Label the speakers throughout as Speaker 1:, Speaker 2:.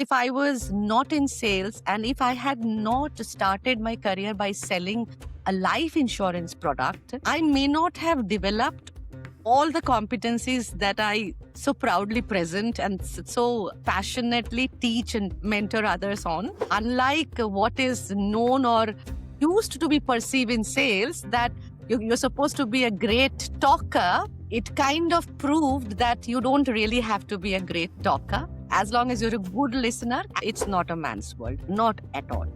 Speaker 1: If I was not in sales and if I had not started my career by selling a life insurance product, I may not have developed all the competencies that I so proudly present and so passionately teach and mentor others on. Unlike what is known or used to be perceived in sales, that you're supposed to be a great talker, it kind of proved that you don't really have to be a great talker. As long as you're a good listener, it's not a man's world, not at all.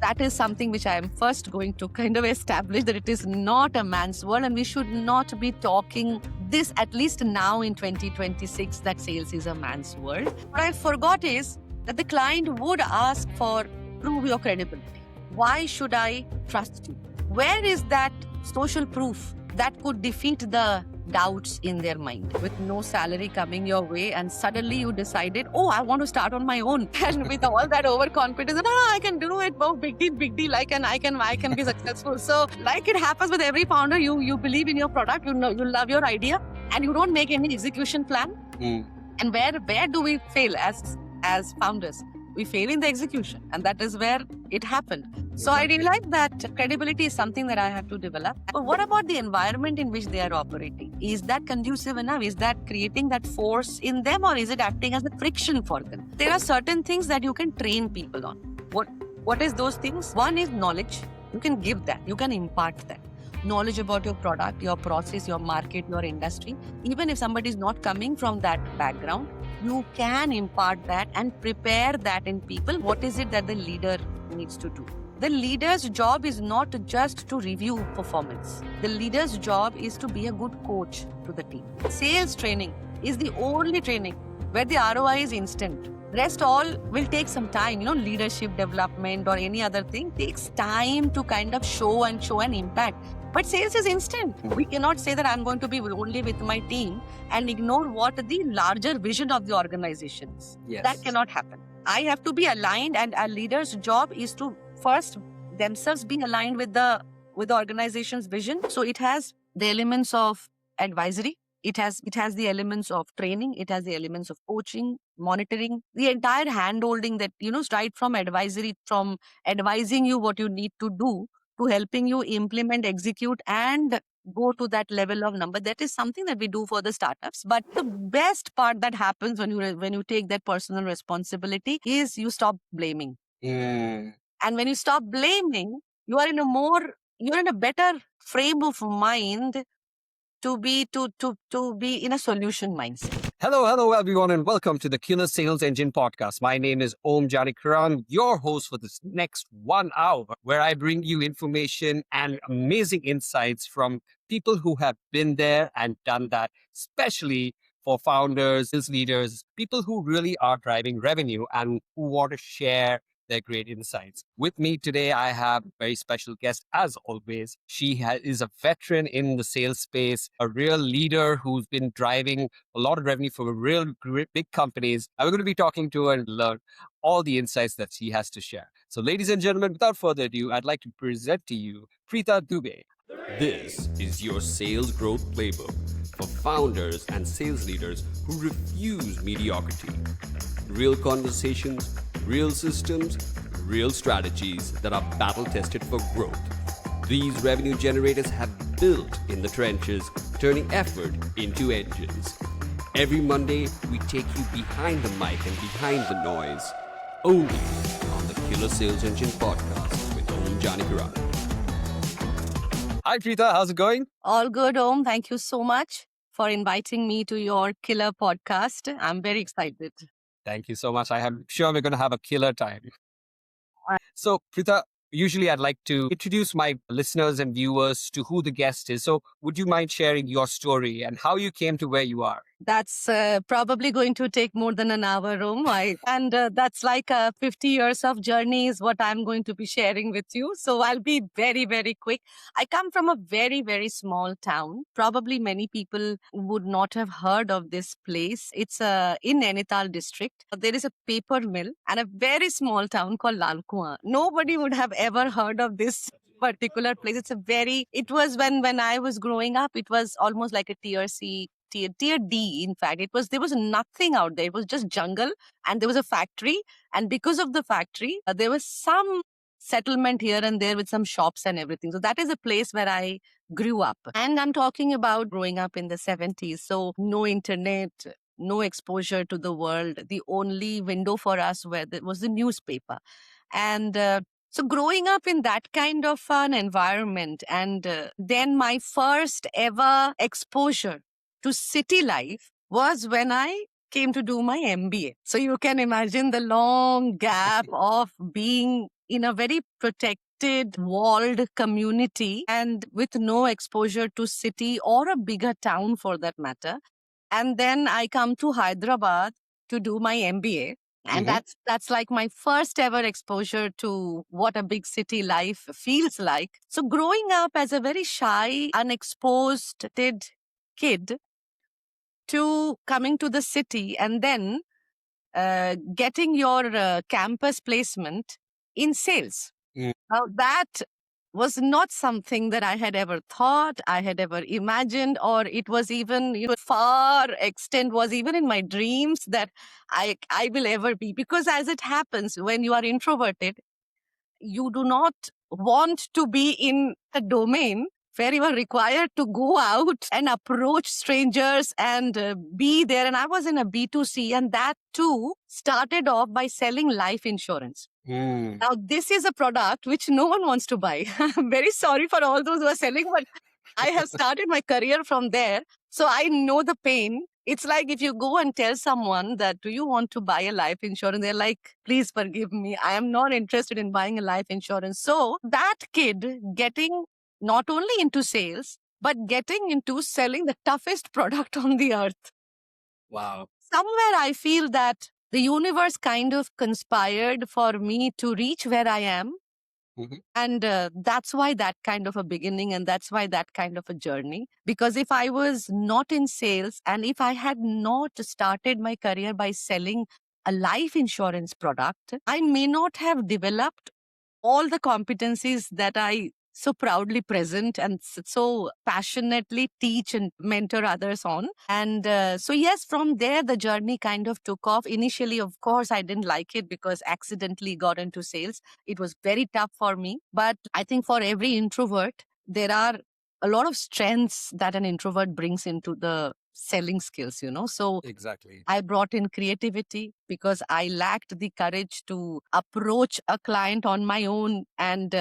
Speaker 1: That is something which I am first going to kind of establish, that it is not a man's world and we should not be talking this, at least now in 2026, that sales is a man's world. What I forgot is that the client would ask for prove your credibility. Why should I trust you? Where is that social proof that could defeat the doubts in their mind? With no salary coming your way and suddenly you decided, oh, I want to start on my own. And with all that overconfidence, I can do it. Oh, big deal. I can be successful. So like it happens with every founder, you believe in your product, you love your idea and you don't make any execution plan. And where do we fail as founders? We fail in the execution, and that is where it happened. So I realized that credibility is something that I have to develop. But what about the environment in which they are operating? Is that conducive enough? Is that creating that force in them, or is it acting as a friction for them? There are certain things that you can train people on. What is those things? One is knowledge. You can give that. You can impart that. Knowledge about your product, your process, your market, your industry. Even if somebody is not coming from that background, you can impart that and prepare that in people. What is it that the leader needs to do? The leader's job is not just to review performance. The leader's job is to be a good coach to the team. Sales training is the only training where the ROI is instant. Rest all will take some time. Leadership development or any other thing takes time to kind of show an impact. But sales is instant. We cannot say that I'm going to be only with my team and ignore what the larger vision of the organization is.
Speaker 2: Yes.
Speaker 1: That cannot happen. I have to be aligned, and a leader's job is to first themselves be aligned with the organization's vision. So it has the elements of advisory. It has the elements of training. It has the elements of coaching, monitoring, the entire hand-holding that, right from advisory, from advising you what you need to do to helping you implement, execute, and go to that level of number. That is something that we do for the startups. But the best part that happens when you take that personal responsibility is you stop blaming. And when you stop blaming, you're in a better frame of mind to be in a solution mindset.
Speaker 2: Hello, everyone, and welcome to the Killer Sales Engine podcast. My name is Om Janikaran, your host for this next 1 hour, where I bring you information and amazing insights from people who have been there and done that, especially for founders, sales leaders, people who really are driving revenue and who want to share their great insights. With me today, I have a very special guest, as always. She is a veteran in the sales space, a real leader who's been driving a lot of revenue for real big companies. And we're going to be talking to her and learn all the insights that she has to share. So ladies and gentlemen, without further ado, I'd like to present to you Pritha Dubey.
Speaker 3: This is your sales growth playbook for founders and sales leaders who refuse mediocrity. Real conversations, real systems, real strategies that are battle tested for growth. These revenue generators have built in the trenches, turning effort into engines. Every Monday, we take you behind the mic and behind the noise, only on the Killer Sales Engine podcast with Om Janikaran.
Speaker 2: Hi, Pritha. How's it going?
Speaker 1: All good, Om. Thank you so much for inviting me to your killer podcast. I'm very excited.
Speaker 2: Thank you so much. I am sure we're going to have a killer time. So, Pritha, usually I'd like to introduce my listeners and viewers to who the guest is. So, would you mind sharing your story and how you came to where you are?
Speaker 1: That's probably going to take more than an hour, Rom. And that's like 50 years of journey is what I'm going to be sharing with you. So I'll be very, very quick. I come from a very, very small town. Probably many people would not have heard of this place. It's in Nainital district. There is a paper mill and a very small town called Lalkuan. Nobody would have ever heard of this particular place. It was when I was growing up, it was almost like a tier C tier D. In fact, there was nothing out there. It was just jungle, and there was a factory. And because of the factory, there was some settlement here and there with some shops and everything. So that is a place where I grew up. And I'm talking about growing up in the 70s. So no internet, no exposure to the world. The only window for us was the newspaper. And so growing up in that kind of an environment, and then my first ever exposure to city life was when I came to do my MBA. So you can imagine the long gap of being in a very protected, walled community and with no exposure to city or a bigger town for that matter. And then I come to Hyderabad to do my MBA. And that's like my first ever exposure to what a big city life feels like. So growing up as a very shy, unexposed kid to coming to the city and then getting your campus placement in sales. Now that was not something that I had ever thought, I had ever imagined, or it was even, far extent was even in my dreams that I will ever be. Because as it happens, when you are introverted, you do not want to be in a domain where you are required to go out and approach strangers and be there. And I was in a B2C, and that too started off by selling life insurance. Now, this is a product which no one wants to buy. I'm very sorry for all those who are selling, but I have started my career from there. So I know the pain. It's like if you go and tell someone that, do you want to buy a life insurance? They're like, please forgive me. I am not interested in buying a life insurance. So that kid getting not only into sales, but getting into selling the toughest product on the earth.
Speaker 2: Wow.
Speaker 1: Somewhere I feel that the universe kind of conspired for me to reach where I am. And that's why that kind of a beginning, and that's why that kind of a journey. Because if I was not in sales and if I had not started my career by selling a life insurance product, I may not have developed all the competencies that I so proudly present and so passionately teach and mentor others on. And so, yes, from there, the journey kind of took off. Initially, of course, I didn't like it because accidentally got into sales. It was very tough for me. But I think for every introvert, there are a lot of strengths that an introvert brings into the selling skills, So
Speaker 2: Exactly.
Speaker 1: I brought in creativity because I lacked the courage to approach a client on my own and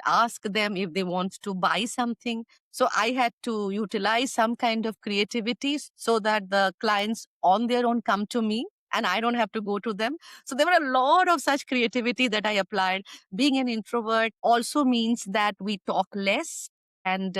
Speaker 1: ask them if they want to buy something. So I had to utilize some kind of creativity so that the clients on their own come to me and I don't have to go to them. So there were a lot of such creativity that I applied. Being an introvert also means that we talk less and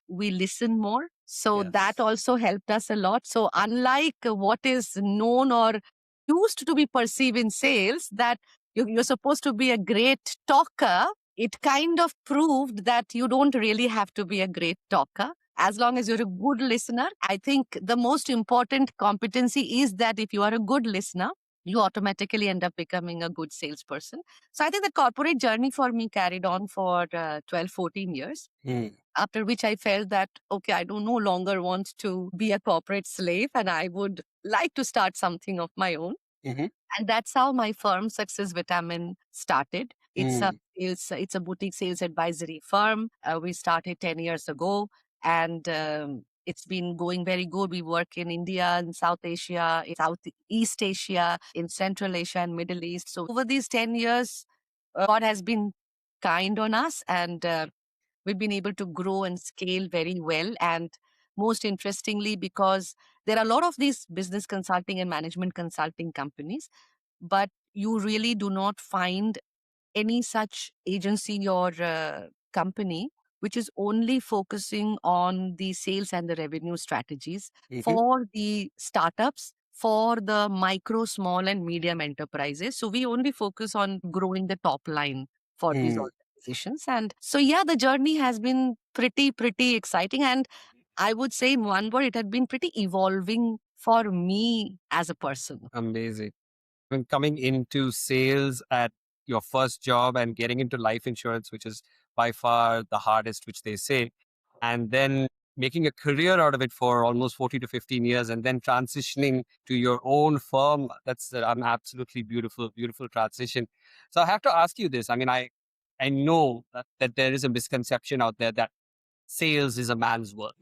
Speaker 1: we listen more. So that also helped us a lot. So unlike what is known or used to be perceived in sales, that you're supposed to be a great talker, it kind of proved that you don't really have to be a great talker. As long as you're a good listener, I think the most important competency is that if you are a good listener, you automatically end up becoming a good salesperson. So I think the corporate journey for me carried on for 12, 14 years. After which I felt that, okay, I don't no longer want to be a corporate slave and I would like to start something of my own. And that's how my firm Success Vitamin started. It's a boutique sales advisory firm. We started 10 years ago and it's been going very good. We work in India, in South Asia, in Southeast Asia, in Central Asia and Middle East. So over these 10 years, God has been kind on us and we've been able to grow and scale very well. And most interestingly, because there are a lot of these business consulting and management consulting companies, but you really do not find any such agency or company which is only focusing on the sales and the revenue strategies for the startups, for the micro, small, and medium enterprises. So we only focus on growing the top line for these organizations. And so, yeah, the journey has been pretty exciting. And I would say in one word, it had been pretty evolving for me as a person.
Speaker 2: Amazing. When coming into sales at your first job and getting into life insurance, which is by far the hardest, which they say, and then making a career out of it for almost 40 to 15 years and then transitioning to your own firm. That's an absolutely beautiful, beautiful transition. So I have to ask you this. I mean, I know that there is a misconception out there that sales is a man's work.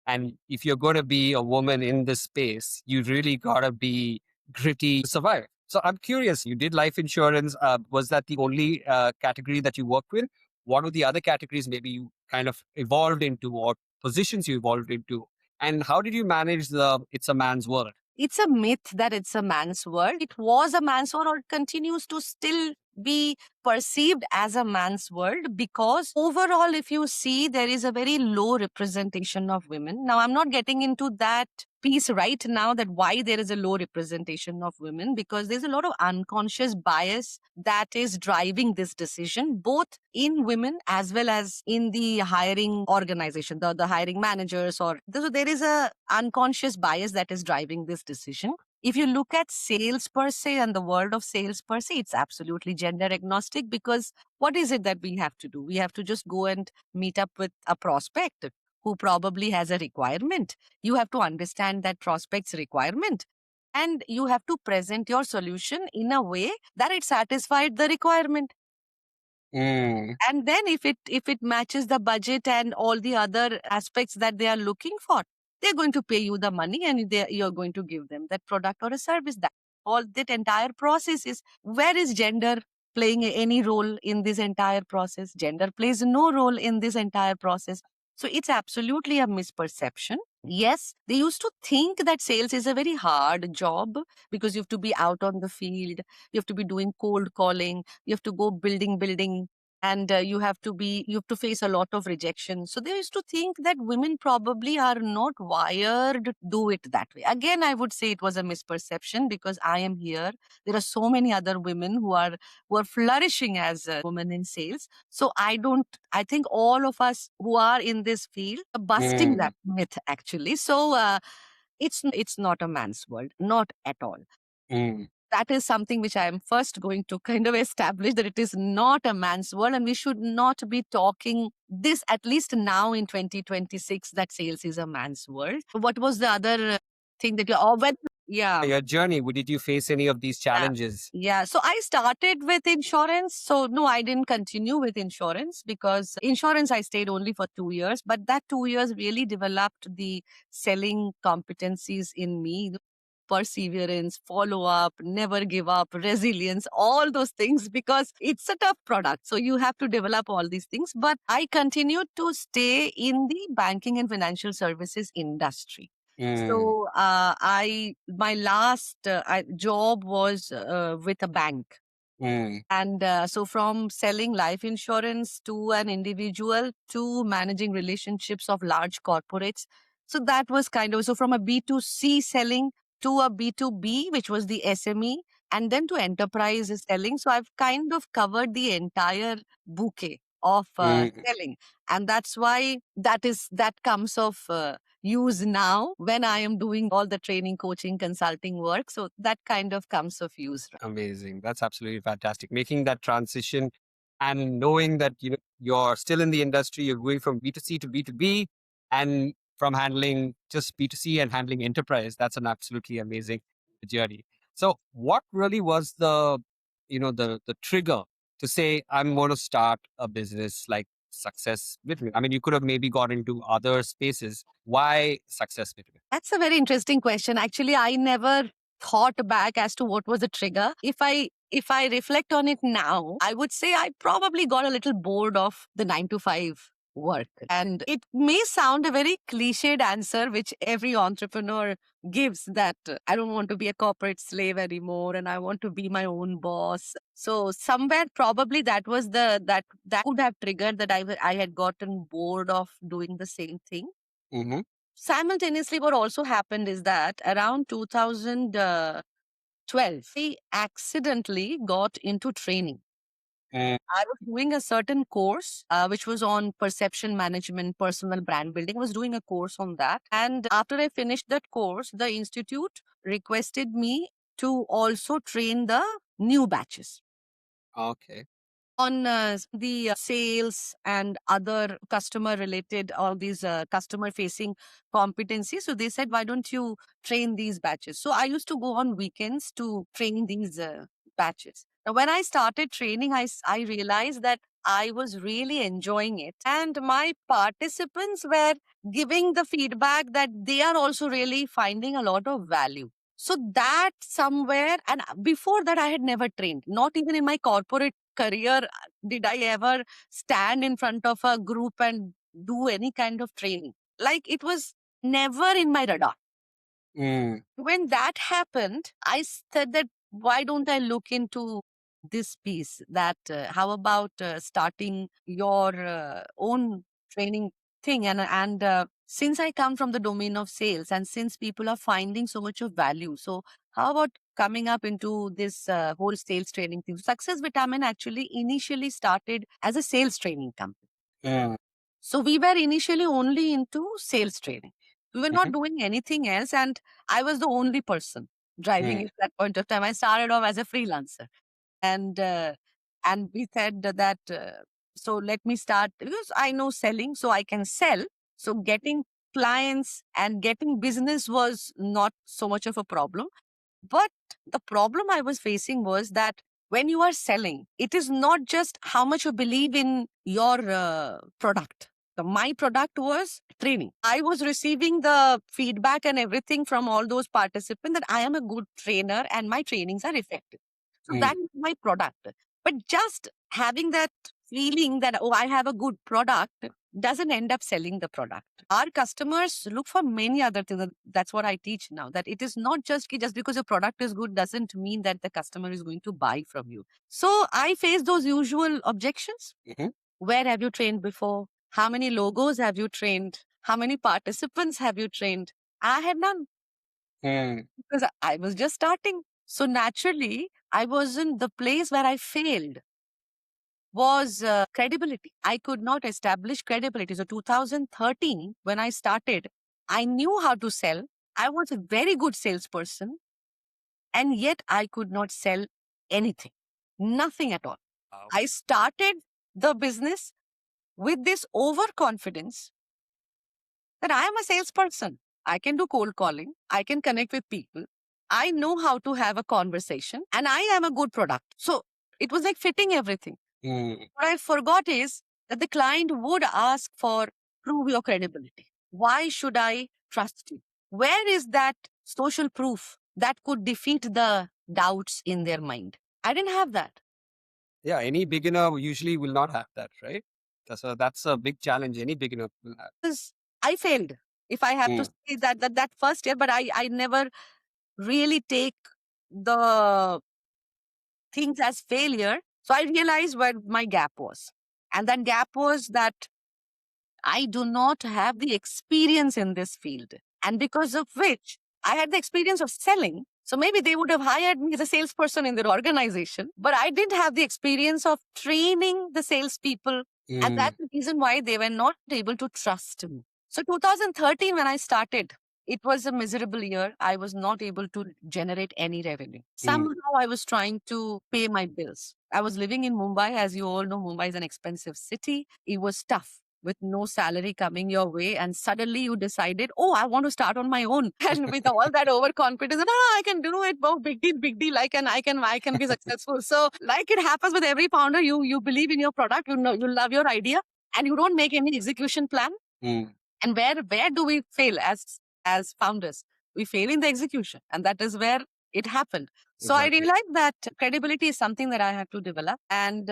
Speaker 2: And if you're going to be a woman in this space, you really got to be gritty to survive. So I'm curious, you did life insurance. Was that the only category that you worked with? What were the other categories maybe you kind of evolved into or positions you evolved into? And how did you manage the it's a man's world?
Speaker 1: It's a myth that it's a man's world. It was a man's world, or it continues to still be perceived as a man's world, because overall, if you see, there is a very low representation of women. Now, I'm not getting into that piece right now, that why there is a low representation of women, because there's a lot of unconscious bias that is driving this decision, both in women as well as in the hiring organization, the hiring managers, or so there is a unconscious bias that is driving this decision. If you look at sales per se and the world of sales per se, it's absolutely gender agnostic, because what is it that we have to do? We have to just go and meet up with a prospect who probably has a requirement. You have to understand that prospect's requirement, and you have to present your solution in a way that it satisfied the requirement.
Speaker 2: Mm,
Speaker 1: And then if it matches the budget and all the other aspects that they are looking for, they're going to pay you the money, and you're going to give them that product or a service. That all that entire process is, where is gender playing any role in this entire process? Gender plays no role in this entire process. So it's absolutely a misperception. Yes, they used to think that sales is a very hard job, because you have to be out on the field, you have to be doing cold calling, you have to go building, and you have to face a lot of rejection. So they used to think that women probably are not wired to do it that way. Again, I would say it was a misperception, because I am here. There are so many other women who are flourishing as women in sales. So I think all of us who are in this field are busting
Speaker 2: mm,
Speaker 1: that myth, actually. So it's not a man's world, not at all.
Speaker 2: mm.
Speaker 1: That is something which I am first going to kind of establish, that it is not a man's world, and we should not be talking this, at least now in 2026, that sales is a man's world. What was the other thing that yeah.
Speaker 2: Your journey, did you face any of these
Speaker 1: Yeah.
Speaker 2: challenges?
Speaker 1: Yeah. So I started with insurance. So no, I didn't continue with insurance, because insurance I stayed only for 2 years, but that 2 years really developed the selling competencies in me. Perseverance, follow up, never give up, resilience, all those things, because it's a tough product. So you have to develop all these things. But I continued to stay in the banking and financial services industry.
Speaker 2: Mm,
Speaker 1: So my last job was with a bank.
Speaker 2: mm,
Speaker 1: And so from selling life insurance to an individual to managing relationships of large corporates. So that was kind of, so from a B2C selling to a B2B, which was the SME, and then to enterprise selling. So I've kind of covered the entire bouquet of
Speaker 2: mm.
Speaker 1: selling. And that's why that comes of use now when I am doing all the training, coaching, consulting work. So that kind of comes of use.
Speaker 2: Amazing. That's absolutely fantastic. Making that transition and knowing that you're still in the industry, you're going from B2C to B2B and from handling just B2C and handling enterprise. That's an absolutely amazing journey. So what really was the trigger to say, I'm going to start a business like Success Between? I mean, you could have maybe got into other spaces. Why Success Between?
Speaker 1: That's a very interesting question. Actually, I never thought back as to what was the trigger. If I reflect on it now, I would say I probably got a little bored of the 9 to 5 work. And it may sound a very cliched answer, which every entrepreneur gives, that I don't want to be a corporate slave anymore and I want to be my own boss. So somewhere probably that was that would have triggered that I had gotten bored of doing the same thing.
Speaker 2: Mm-hmm.
Speaker 1: Simultaneously, what also happened is that around 2012, I accidentally got into training.
Speaker 2: Mm,
Speaker 1: I was doing a certain course, which was on perception management, personal brand building. I was doing a course on that. And after I finished that course, the institute requested me to also train the new batches.
Speaker 2: okay.
Speaker 1: on the sales and other customer related, all these customer facing competencies. So they said, why don't you train these batches? So I used to go on weekends to train these batches. Now, when I started training, I realized that I was really enjoying it. And my participants were giving the feedback that they are also really finding a lot of value. So that somewhere, and before that, I had never trained, not even in my corporate career did I ever stand in front of a group and do any kind of training. Like it was never in my radar. When that happened, I said that why don't I look into this piece? That how about starting your own training thing? And since I come from the domain of sales, and since people are finding so much of value, so how about coming up into this whole sales training thing? Success Vitamin actually initially started as a sales training company. So we were initially only into sales training. We were not doing anything else. And I was the only person driving it at that point of time. I started off as a freelancer. And we said that, so let me start because I know selling, so I can sell. So getting clients and getting business was not so much of a problem. But the problem I was facing was that when you are selling, it is not just how much you believe in your product. My product was training. I was receiving the feedback and everything from all those participants that I am a good trainer and my trainings are effective. So that is my product. But just having that feeling that, oh, I have a good product doesn't end up selling the product. Our customers look for many other things. That's what I teach now, that it is not just because your product is good doesn't mean that the customer is going to buy from you. So I face those usual objections. Where have you trained before? How many logos have you trained? How many participants have you trained? I had none because I was just starting. So naturally, I was in the place where I failed was credibility. I could not establish credibility. So 2013, when I started, I knew how to sell. I was a very good salesperson, and yet I could not sell anything, nothing at all. I started the business with this overconfidence that I am a salesperson. I can do cold calling. I can connect with people. I know how to have a conversation, and I am a good product. So it was like fitting everything. What I forgot is that the client would ask for prove your credibility. Why should I trust you? Where is that social proof that could defeat the doubts in their mind? I didn't have that.
Speaker 2: Yeah, any beginner usually will not have that, right? That's a big challenge any beginner will have.
Speaker 1: Because I failed, if I have to say that first year, but I never really take the things as failure. So I realized where my gap was. And that gap was that I do not have the experience in this field. And because of which I had the experience of selling. So maybe they would have hired me as a salesperson in their organization, but I didn't have the experience of training the salespeople. And that's the reason why they were not able to trust me. So 2013, when I started, it was a miserable year. I was not able to generate any revenue. Somehow I was trying to pay my bills. I was living in Mumbai. As you all know, Mumbai is an expensive city. It was tough with no salary coming your way, and suddenly you decided, oh, I want to start on my own. And with all that overconfidence, I can do it. Oh, big deal. I can be successful. So, like it happens with every founder, you believe in your product, you know, you love your idea, and you don't make any execution plan. And where do we fail as founders? We fail in the execution, and that is where it happened. So I realized that credibility is something that I had to develop, and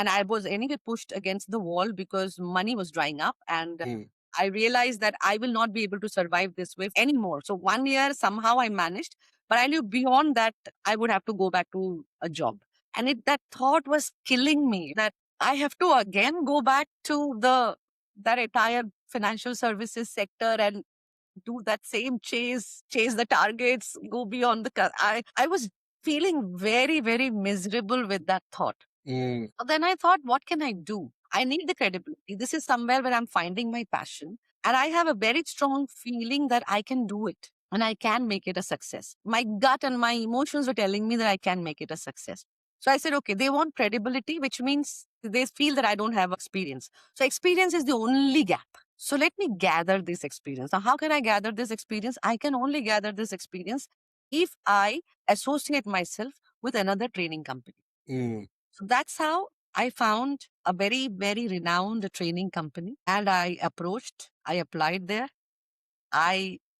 Speaker 1: I was anyway pushed against the wall because money was drying up, and I realized that I will not be able to survive this way anymore. So 1 year somehow I managed, but I knew beyond that I would have to go back to a job, and that thought was killing me. That I have to again go back to that entire financial services sector and do that same chase the targets, go beyond I was feeling very, very miserable with that thought. So then I thought, what can I do? I need the credibility. This is somewhere where I'm finding my passion. And I have a very strong feeling that I can do it and I can make it a success. My gut and my emotions were telling me that I can make it a success. So I said, okay, they want credibility, which means they feel that I don't have experience. So experience is the only gap. So let me gather this experience. Now, how can I gather this experience? I can only gather this experience if I associate myself with another training company. So that's how I found a very, very renowned training company, and I applied there.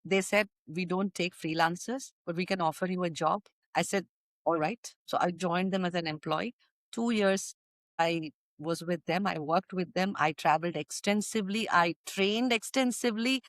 Speaker 1: They said, we don't take freelancers, but we can offer you a job. I said, all right. So I joined them as an employee. 2 years I was with them. I worked with them. I traveled extensively. I trained extensively.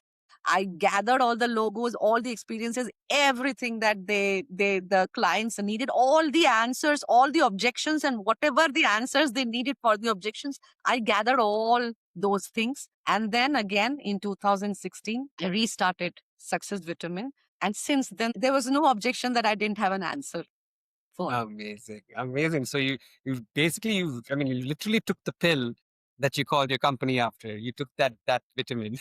Speaker 1: I gathered all the logos, all the experiences, everything that the clients needed, all the answers, all the objections, and whatever the answers they needed for the objections. I gathered all those things. And then again in 2016, I restarted Success Vitamin. And since then, there was no objection that I didn't have an answer for.
Speaker 2: Amazing, amazing. So you basically I mean you literally took the pill that you called your company after. You took that vitamin,
Speaker 1: Yeah,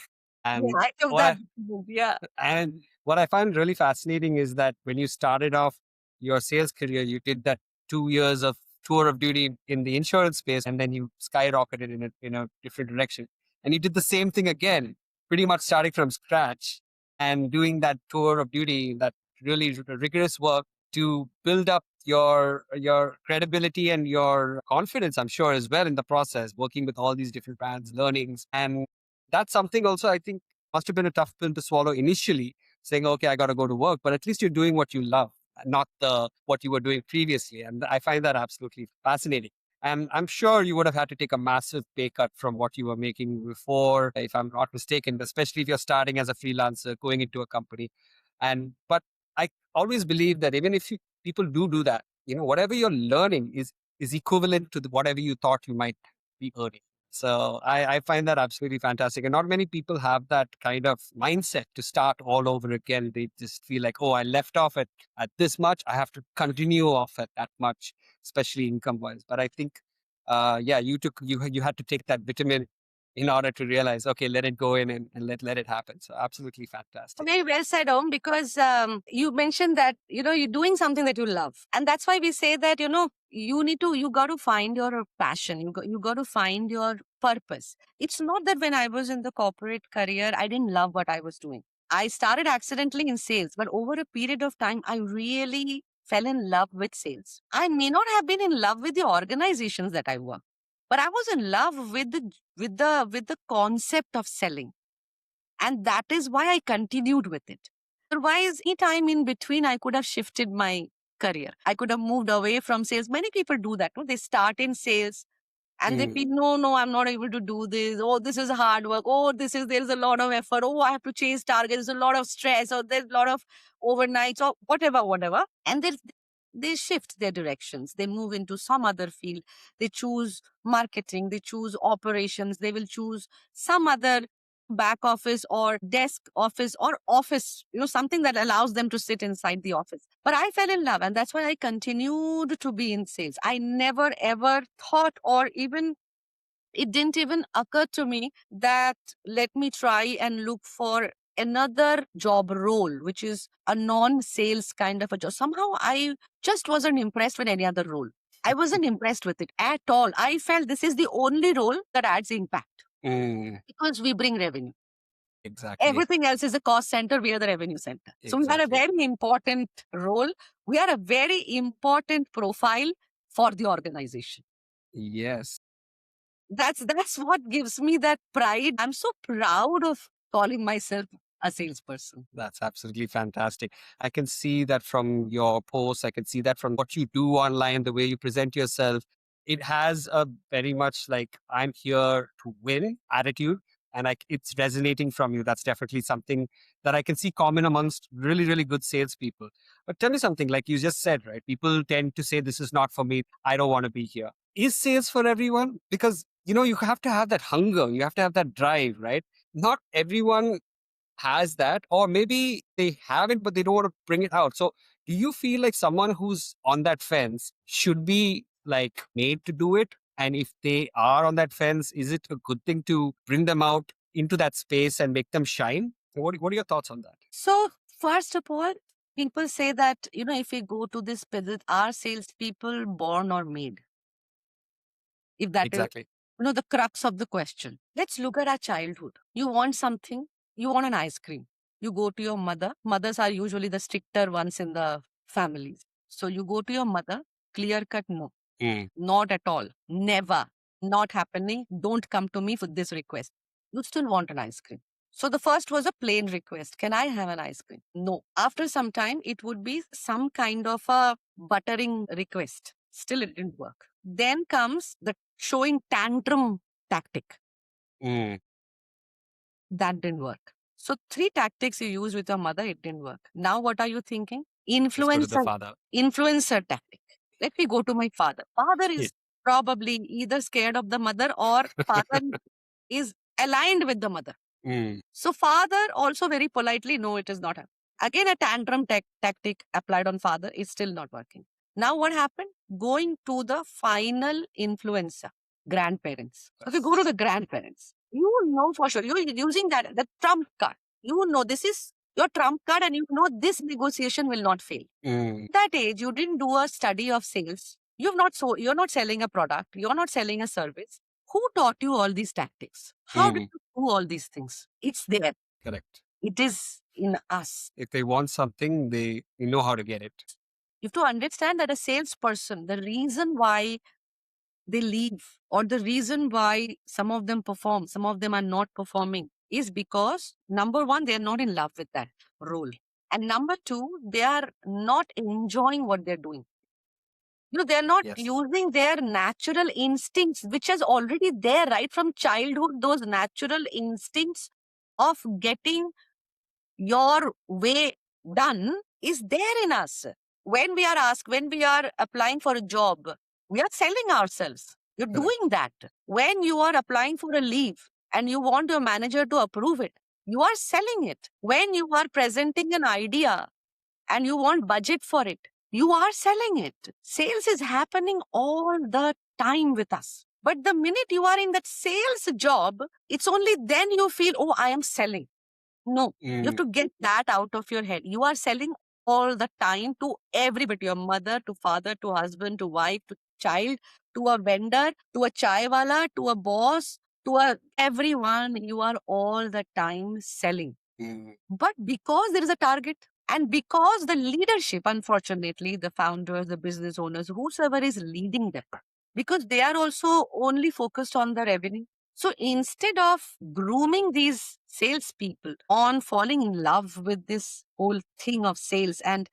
Speaker 2: and
Speaker 1: I took that.
Speaker 2: what
Speaker 1: Yeah.
Speaker 2: and what I find really fascinating is that when you started off your sales career, you did that 2 years of tour of duty in the insurance space, and then you skyrocketed in a different direction. And you did the same thing again, pretty much starting from scratch and doing that tour of duty, that really rigorous work to build up your credibility and your confidence, I'm sure, as well in the process, working with all these different brands, learnings. And that's something also I think must have been a tough pill to swallow initially, saying, okay, I got to go to work, but at least you're doing what you love, not the what you were doing previously. And I find that absolutely fascinating. And I'm sure you would have had to take a massive pay cut from what you were making before, if I'm not mistaken, especially if you're starting as a freelancer, going into a company. But I always believe that even if people do that, whatever you're learning is equivalent to whatever you thought you might be earning. So I find that absolutely fantastic. And not many people have that kind of mindset to start all over again. They just feel like, oh, I left off at this much. I have to continue off at that much, especially income wise. But I think, yeah, you had to take that vitamin in order to realize, okay, let it go in and let it happen. So absolutely fantastic.
Speaker 1: Very well said, Om, because you mentioned that, you're doing something that you love. And that's why we say that, you got to find your passion. You got to find your purpose. It's not that when I was in the corporate career, I didn't love what I was doing. I started accidentally in sales, but over a period of time, I really fell in love with sales. I may not have been in love with the organizations that I work, but I was in love with the concept of selling. And that is why I continued with it. Otherwise, any time in between, I could have shifted my career. I could have moved away from sales. Many people do that. No? They start in sales and they feel, no, I'm not able to do this. Oh, this is hard work. Oh, there's a lot of effort. Oh, I have to chase targets. There's a lot of stress, or there's a lot of overnights, or whatever. And they shift their directions. They move into some other field. They choose marketing. They choose operations. They will choose some other back office or desk office or office, something that allows them to sit inside the office. But I fell in love, and that's why I continued to be in sales. I never ever thought, or even it didn't even occur to me that let me try and look for another job role, which is a non-sales kind of a job. Somehow I just wasn't impressed with any other role. I wasn't impressed with it at all. I felt this is the only role that adds impact because we bring revenue.
Speaker 2: Exactly.
Speaker 1: Everything else is a cost center. We are the revenue center. So we are a
Speaker 2: Exactly.
Speaker 1: very important role. We are a very important profile for the organization.
Speaker 2: Yes.
Speaker 1: That's what gives me that pride. I'm so proud of calling myself a salesperson.
Speaker 2: That's absolutely fantastic. I can see that from your posts. I can see that from what you do online, the way you present yourself. It has a very much like I'm here to win attitude, and it's resonating from you. That's definitely something that I can see common amongst really, really good salespeople. But tell me something, like you just said, right? People tend to say, this is not for me. I don't want to be here. Is sales for everyone? Because, you have to have that hunger. You have to have that drive, right? Not everyone has that, or maybe they haven't, but they don't want to bring it out. So do you feel like someone who's on that fence should be like made to do it? And if they are on that fence, is it a good thing to bring them out into that space and make them shine? What are your thoughts on that?
Speaker 1: So first of all, People say that, if we go to this business, are salespeople born or made? If that is,
Speaker 2: Exactly.
Speaker 1: the crux of the question. Let's look at our childhood. You want something, you want an ice cream. You go to your mother. Mothers are usually the stricter ones in the families. So you go to your mother, clear cut, no, not at all, never, not happening. Don't come to me for this request. You still want an ice cream. So the first was a plain request. Can I have an ice cream? No. After some time, it would be some kind of a buttering request. Still, it didn't work. Then comes the showing tantrum tactic.
Speaker 2: Mm.
Speaker 1: That didn't work. So 3 tactics you use with your mother, it didn't work. Now what are you thinking?
Speaker 2: Let's go to the
Speaker 1: Influencer,
Speaker 2: father.
Speaker 1: influencer tactic. Let me go to my father. Father is
Speaker 2: Yeah.
Speaker 1: probably either scared of the mother or father is aligned with the mother. So father also very politely, no, it is not happening. Again, a tantrum tactic applied on father is still not working. Now what happened? Going to the final influencer, grandparents. So if you go to the grandparents, you know for sure, you're using the trump card. You know this is your trump card and you know this negotiation will not fail. That age, you didn't do a study of sales. You're not selling a product. You're not selling a service. Who taught you all these tactics? How did you do all these things? It's there.
Speaker 2: Correct.
Speaker 1: It is in us.
Speaker 2: If they want something, they know how to get it.
Speaker 1: You have to understand that a salesperson, the reason why they leave or the reason why some of them perform, some of them are not performing is because number one, they are not in love with that role. And number two, they are not enjoying what they're doing. They're not using their natural instincts, which is already there right from childhood. Those natural instincts of getting your way done is there in us. When we are applying for a job, we are selling ourselves. You're doing that. When you are applying for a leave and you want your manager to approve it, you are selling it. When you are presenting an idea and you want budget for it, you are selling it. Sales is happening all the time with us. But the minute you are in that sales job, it's only then you feel, oh, I am selling. No, you have to get that out of your head. You are selling all the time to everybody, your mother, to father, to husband, to wife, to child, to a vendor, to a chai wala, to a boss, to everyone. You are all the time selling. But because there is a target and because the leadership, unfortunately, the founders, the business owners, whosoever is leading them, because they are also only focused on the revenue. So instead of grooming these salespeople on falling in love with this whole thing of sales and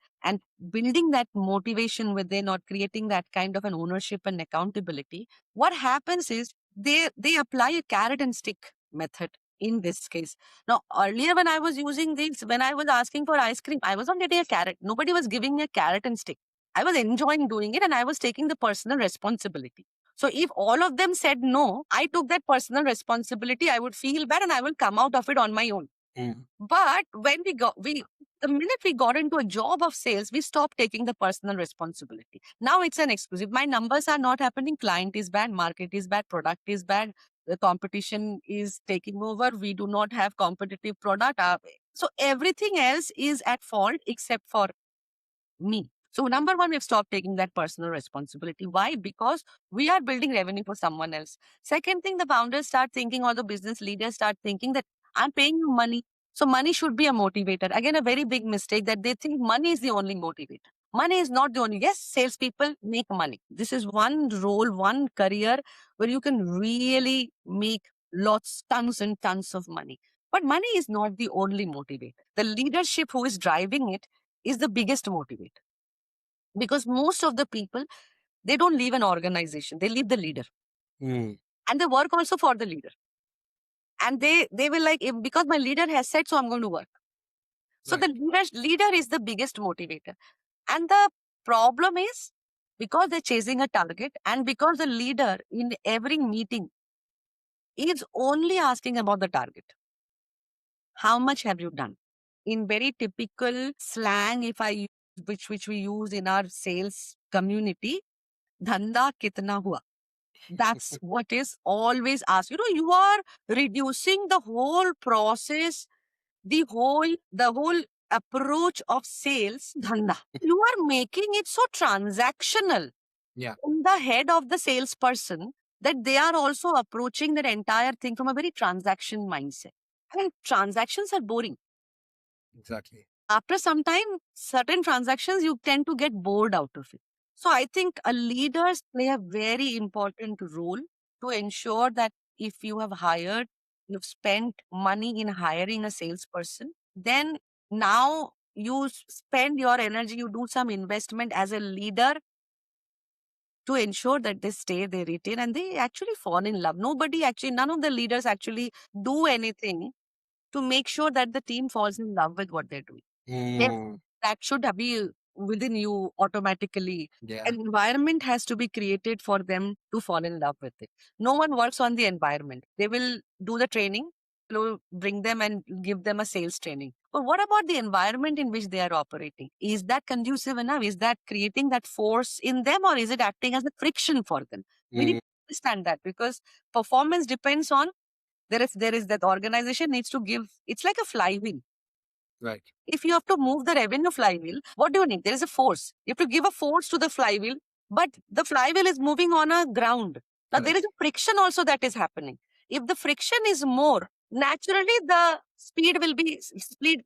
Speaker 1: building that motivation within or creating that kind of an ownership and accountability, what happens is they apply a carrot and stick method in this case. Now, earlier when I was using these, when I was asking for ice cream, I was not getting a carrot. Nobody was giving me a carrot and stick. I was enjoying doing it and I was taking the personal responsibility. So if all of them said no, I took that personal responsibility. I would feel bad and I will come out of it on my own. But when the minute we got into a job of sales, we stopped taking the personal responsibility. Now it's an exclusive. My numbers are not happening. Client is bad, market is bad, product is bad. The competition is taking over. We do not have competitive product. So everything else is at fault except for me. So number one, we've stopped taking that personal responsibility. Why? Because we are building revenue for someone else. Second thing, the founders start thinking or the business leaders start thinking that I'm paying you money. So money should be a motivator. Again, a very big mistake that they think money is the only motivator. Money is not the only. Yes, salespeople make money. This is one role, one career where you can really make tons and tons of money. But money is not the only motivator. The leadership who is driving it is the biggest motivator. Because most of the people, they don't leave an organization. They leave the leader. And they work also for the leader. And they will because my leader has said, so I'm going to work. So the leader is the biggest motivator. And the problem is because they're chasing a target and because the leader in every meeting is only asking about the target. How much have you done? In very typical slang, if I use, which we use in our sales community, dhanda kitna hua? That's what is always asked. You are reducing the whole process, the whole approach of sales, dhanda, you are making it so transactional
Speaker 2: Yeah.
Speaker 1: in the head of the salesperson that they are also approaching that entire thing from a very transaction mindset. And transactions are boring.
Speaker 2: Exactly.
Speaker 1: After some time, certain transactions you tend to get bored out of it. So I think leaders play a very important role to ensure that if you have hired, you've spent money in hiring a salesperson, then now you spend your energy, you do some investment as a leader to ensure that they stay, they retain, and they actually fall in love. None of the leaders actually do anything to make sure that the team falls in love with what they're doing. Yes,
Speaker 2: Mm,
Speaker 1: that should be within you automatically.
Speaker 2: yeah.
Speaker 1: An environment has to be created for them to fall in love with it. No one works on the environment. They will do the training, bring them and give them a sales training. But what about the environment in which they are operating? Is that conducive enough? Is that creating that force in them, or is it acting as a friction for them? We need
Speaker 2: Mm,
Speaker 1: to understand that, because performance depends on there is that organization needs to give. It's like a flywheel.
Speaker 2: right.
Speaker 1: If you have to move the revenue flywheel, what do you need? There is a force. You have to give a force to the flywheel, but the flywheel is moving on a ground. Now, there is
Speaker 2: Correct.
Speaker 1: a friction also that is happening. If the friction is more, naturally the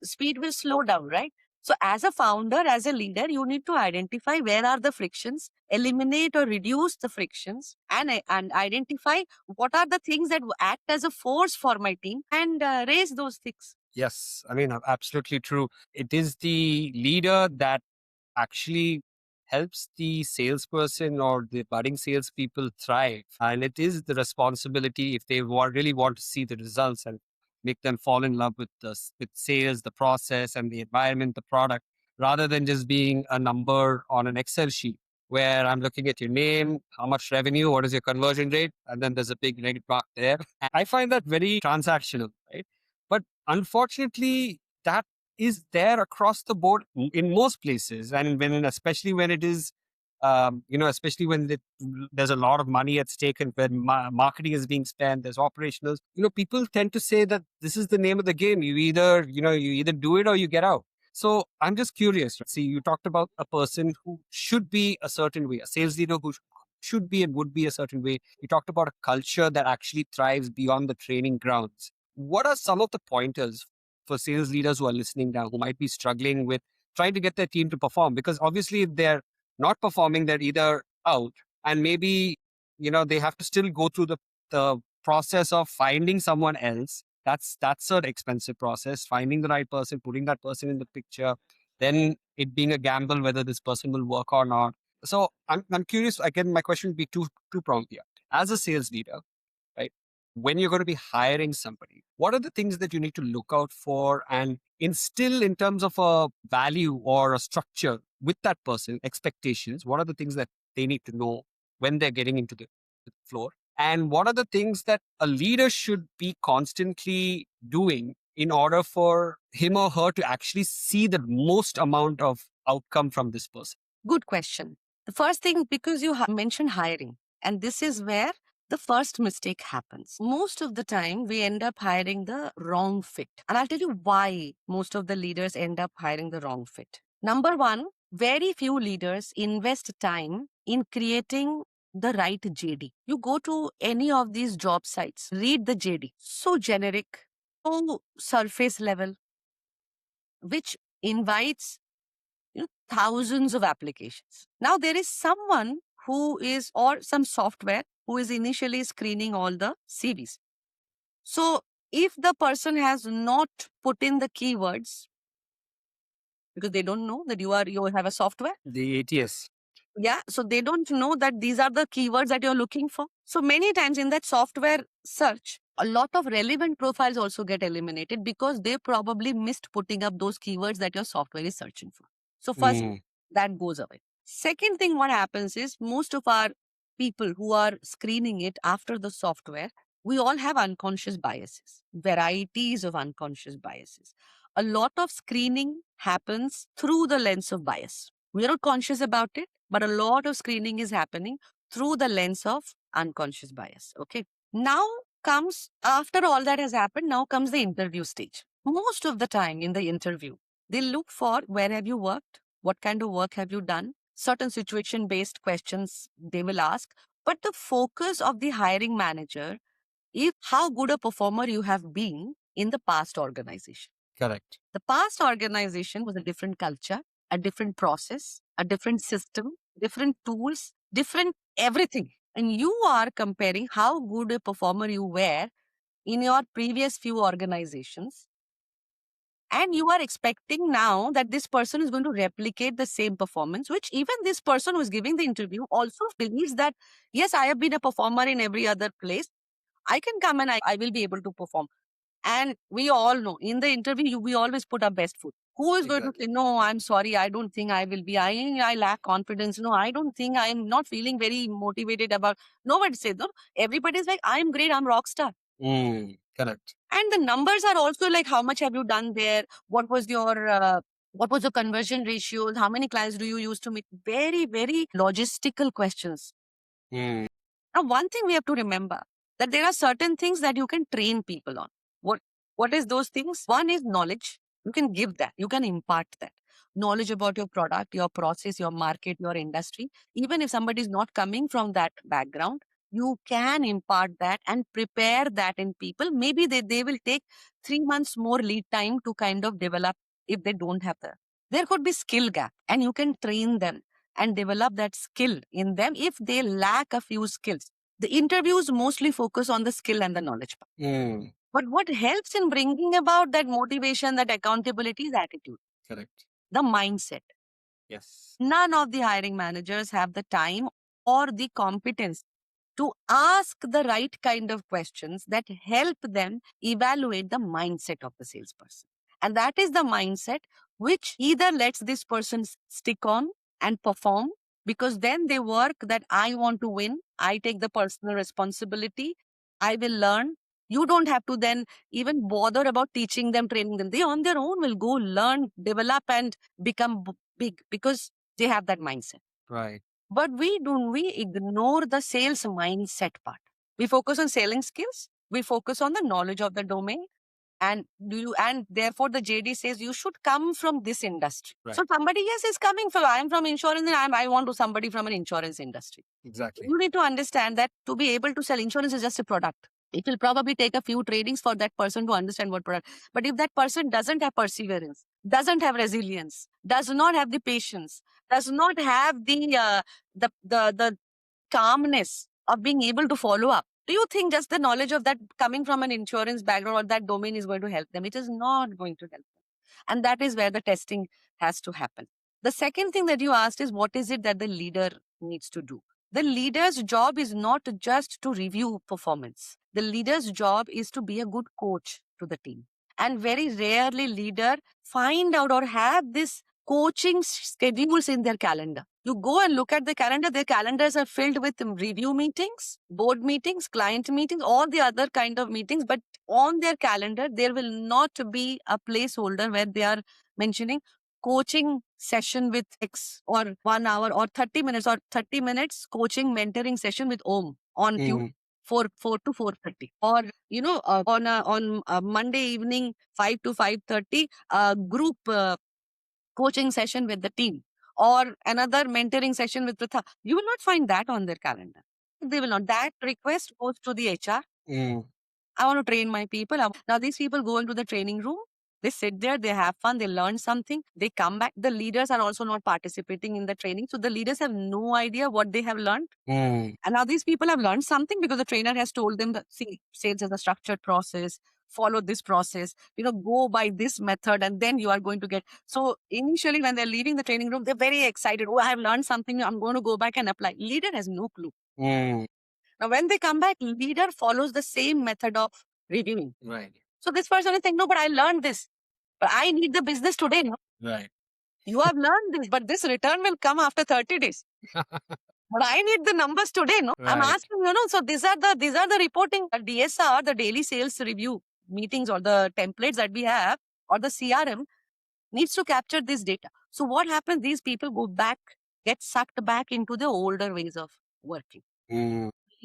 Speaker 1: speed will slow down, right? So, as a founder, as a leader, you need to identify where are the frictions, eliminate or reduce the frictions, and identify what are the things that act as a force for my team, and raise those things.
Speaker 2: Yes. I mean, absolutely true. It is the leader that actually helps the salesperson or the budding salespeople thrive. And it is the responsibility, if they really want to see the results and make them fall in love with with sales, the process and the environment, the product, rather than just being a number on an Excel sheet where I'm looking at your name, how much revenue, what is your conversion rate, and then there's a big red mark there. I find that very transactional, right? But unfortunately, that is there across the board in most places, and especially when it is especially when there's a lot of money at stake, and when marketing is being spent, there's operationals, people tend to say that this is the name of the game. You either do it or you get out. So I'm just curious. See, you talked about a person who should be a certain way, a sales leader who should be and would be a certain way. You talked about a culture that actually thrives beyond the training grounds. What are some of the pointers for sales leaders who are listening now, who might be struggling with trying to get their team to perform? Because obviously, if they're not performing, they're either out, and maybe they have to still go through the process of finding someone else. That's an expensive process. Finding the right person, putting that person in the picture, then it being a gamble whether this person will work or not. So I'm curious. Again, my question would be two pronged here. As a sales leader, right? When you're going to be hiring somebody, what are the things that you need to look out for and instill in terms of a value or a structure with that person, expectations? What are the things that they need to know when they're getting into the floor? And what are the things that a leader should be constantly doing in order for him or her to actually see the most amount of outcome from this person?
Speaker 1: Good question. The first thing, because you mentioned hiring, and this is where the first mistake happens. Most of the time, we end up hiring the wrong fit. And I'll tell you why most of the leaders end up hiring the wrong fit. Number one, very few leaders invest time in creating the right JD. You go to any of these job sites, read the JD. So generic, so surface level, which invites thousands of applications. Now there is someone who is, or some software who is initially screening all the CVs. So if the person has not put in the keywords, because they don't know that you have a software.
Speaker 2: The ATS.
Speaker 1: Yeah. So they don't know that these are the keywords that you're looking for. So many times in that software search, a lot of relevant profiles also get eliminated because they probably missed putting up those keywords that your software is searching for. So first, that goes away. Second thing, what happens is most of our people who are screening it after the software, we all have unconscious biases, varieties of unconscious biases. A lot of screening happens through the lens of bias. We are not conscious about it, but a lot of screening is happening through the lens of unconscious bias. Okay. Now after all that has happened, now comes the interview stage. Most of the time in the interview, They look for where have you worked? What kind of work have you done? Certain situation based questions they will ask. But the focus of the hiring manager is how good a performer you have been in the past organization.
Speaker 2: Correct.
Speaker 1: The past organization was a different culture, a different process, a different system, different tools, different everything. And you are comparing how good a performer you were in your previous few organizations. And you are expecting now that this person is going to replicate the same performance, which even this person who is giving the interview also believes that, yes, I have been a performer in every other place. I can come and I will be able to perform. And we all know in the interview, we always put our best foot. Who is going to say, no, I'm sorry, I don't think I will be. I lack confidence. No, I don't think I'm not feeling very motivated about. Nobody says, no. Everybody's like, I'm great, I'm rock star.
Speaker 2: Correct.
Speaker 1: And the numbers are also like, how much have you done there? What was your conversion ratios? How many clients do you use to meet? Very, very logistical questions. Now, one thing we have to remember that there are certain things that you can train people on. What is those things? One is knowledge. You can give that. You can impart that. Knowledge about your product, your process, your market, your industry. Even if somebody is not coming from that background, you can impart that and prepare that in people. Maybe they will take 3 months more lead time to kind of develop if they don't have the. There could be skill gap and you can train them and develop that skill in them if they lack a few skills. The interviews mostly focus on the skill and the knowledge part. But what helps in bringing about that motivation, that accountability is attitude.
Speaker 2: Correct.
Speaker 1: The mindset.
Speaker 2: Yes.
Speaker 1: None of the hiring managers have the time or the competence to ask the right kind of questions that help them evaluate the mindset of the salesperson. And that is the mindset which either lets this person stick on and perform because then they work that I want to win. I take the personal responsibility. I will learn. You don't have to then even bother about teaching them, training them. They on their own will go learn, develop, and become big because they have that mindset.
Speaker 2: Right.
Speaker 1: But we ignore the sales mindset part. We focus on selling skills. We focus on the knowledge of the domain. And therefore the JD says you should come from this industry.
Speaker 2: Right.
Speaker 1: So somebody, yes, is coming from, I'm from insurance and I want to somebody from an insurance industry.
Speaker 2: Exactly.
Speaker 1: You need to understand that to be able to sell insurance is just a product. It will probably take a few trainings for that person to understand what product. But if that person doesn't have perseverance, doesn't have resilience, does not have the patience, does not have the calmness of being able to follow up, do you think just the knowledge of that coming from an insurance background or that domain is going to help them? It is not going to help them. And that is where the testing has to happen. The second thing that you asked is what is it that the leader needs to do? The leader's job is not just to review performance. The leader's job is to be a good coach to the team. And very rarely leader find out or have this coaching schedules in their calendar. You go and look at the calendar, their calendars are filled with review meetings, board meetings, client meetings, all the other kind of meetings. But on their calendar, there will not be a placeholder where they are mentioning coaching session with X or 1 hour or 30 minutes or 30 minutes coaching mentoring session with Om on Tube. 4 to 4:30, or on a Monday evening 5 to 5:30 group coaching session with the team, or another mentoring session with Pritha. You will not find that on their calendar. They will not. That request goes to the HR. I want to train my people. Now these people go into the training room. They sit there, they have fun, they learn something, they come back. The leaders are also not participating in the training. So the leaders have no idea what they have learned. And now these people have learned something because the trainer has told them that, see, sales is a structured process, follow this process, go by this method, and then you are going to get. So initially when they're leaving the training room, they're very excited. Oh, I have learned something. I'm going to go back and apply. Leader has no clue. Now, when they come back, leader follows the same method of reviewing. Right. So this person is saying, no, but I learned this. But I need the business today. No?
Speaker 2: Right.
Speaker 1: You have learned this, but this return will come after 30 days. But I need the numbers today. No, I'm
Speaker 2: Right.
Speaker 1: asking, so these are the reporting, DSR, the daily sales review meetings or the templates that we have or the CRM needs to capture this data. So what happens? These people go back, get sucked back into the older ways of working.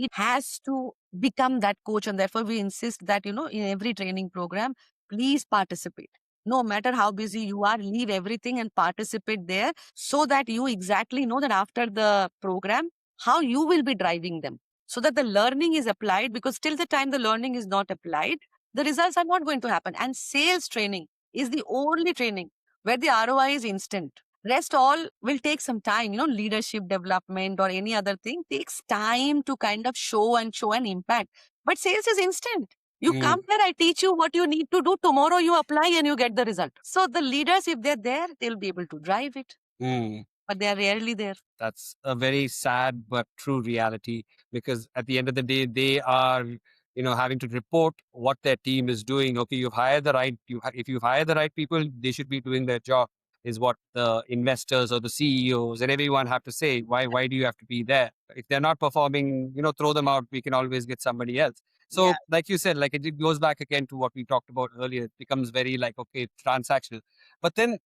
Speaker 1: It has to become that coach, and therefore we insist that in every training program, please participate. No matter how busy you are, leave everything and participate there so that you exactly know that after the program, how you will be driving them so that the learning is applied, because till the time the learning is not applied, the results are not going to happen. And sales training is the only training where the ROI is instant. Rest all will take some time, leadership development or any other thing takes time to kind of show an impact. But sales is instant. You come here, I teach you what you need to do. Tomorrow you apply and you get the result. So the leaders, if they're there, they'll be able to drive it. But they are rarely there.
Speaker 2: That's a very sad but true reality, because at the end of the day, they are, having to report what their team is doing. Okay, you've hired the right, if you hire the right people, they should be doing their job, is what the investors or the CEOs and everyone have to say. Why do you have to be there? If they're not performing, throw them out. We can always get somebody else. So, like you said, like it goes back again to what we talked about earlier. It becomes very like, okay, transactional. But then,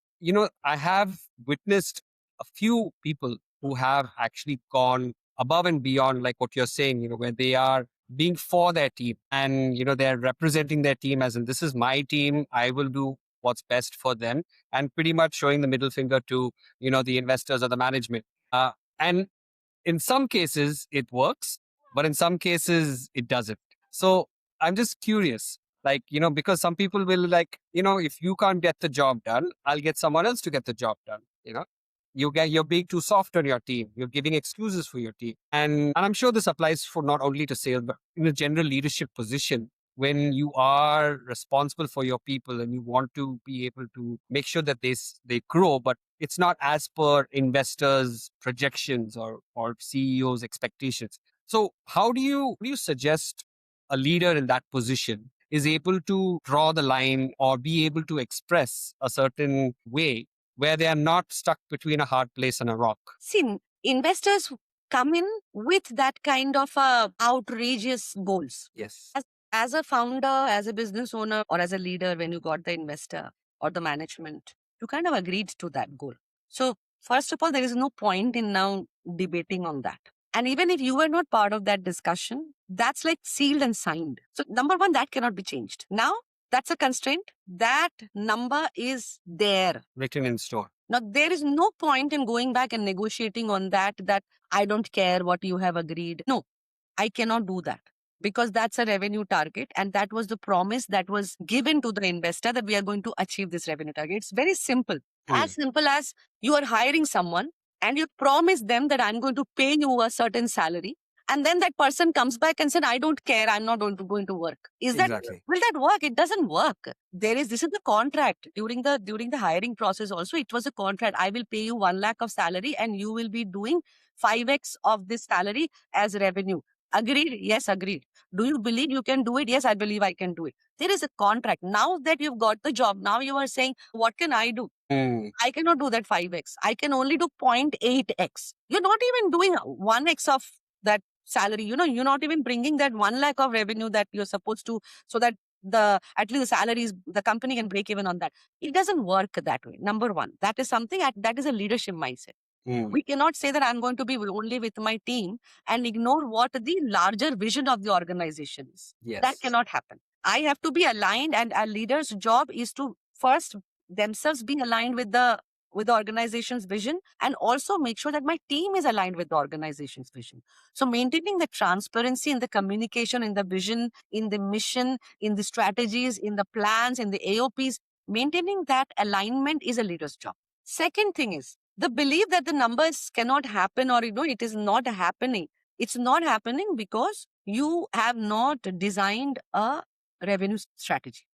Speaker 2: I have witnessed a few people who have actually gone above and beyond, like what you're saying, where they are being for their team and, they're representing their team as in, this is my team. I will do what's best for them, and pretty much showing the middle finger to, the investors or the management. And in some cases it works, but in some cases it doesn't. So I'm just curious, like, because some people will like, if you can't get the job done, I'll get someone else to get the job done. You're being too soft on your team. You're giving excuses for your team. And I'm sure this applies for not only to sales, but in a general leadership position. When you are responsible for your people and you want to be able to make sure that they grow, but it's not as per investors' projections or CEOs' expectations. So how do you suggest a leader in that position is able to draw the line or be able to express a certain way where they are not stuck between a hard place and a rock?
Speaker 1: See, investors come in with that kind of outrageous goals.
Speaker 2: Yes.
Speaker 1: As a founder, as a business owner, or as a leader, when you got the investor or the management, you kind of agreed to that goal. So first of all, there is no point in now debating on that. And even if you were not part of that discussion, that's like sealed and signed. So number one, that cannot be changed. Now, that's a constraint. That number is there.
Speaker 2: Written in stone.
Speaker 1: Now, there is no point in going back and negotiating on that I don't care what you have agreed. No, I cannot do that, because that's a revenue target. And that was the promise that was given to the investor, that we are going to achieve this revenue target. It's very simple. As simple as you are hiring someone and you promise them that I'm going to pay you a certain salary. And then that person comes back and said, I don't care, I'm not going to work. Will that work? It doesn't work. This is the contract. During the hiring process also, it was a contract. I will pay you 1 lakh of salary and you will be doing 5x of this salary as revenue. Agreed? Yes, agreed. Do you believe you can do it? Yes, I believe I can do it. There is a contract. Now that you've got the job, now you are saying, what can I do? I cannot do that 5x. I can only do 0.8x. You're not even doing 1x of that salary. You're not even bringing that 1 lakh of revenue that you're supposed to, so that at least the salaries, the company can break even on that. It doesn't work that way. Number one, that is something that is a leadership mindset. We cannot say that I'm going to be only with my team and ignore what the larger vision of the organization is.
Speaker 2: Yes.
Speaker 1: That cannot happen. I have to be aligned, and a leader's job is to first themselves be aligned with the organization's vision, and also make sure that my team is aligned with the organization's vision. So maintaining the transparency in the communication, in the vision, in the mission, in the strategies, in the plans, in the AOPs, maintaining that alignment is a leader's job. Second thing is the belief that the numbers cannot happen, or it is not happening. It's not happening because you have not designed a revenue strategy.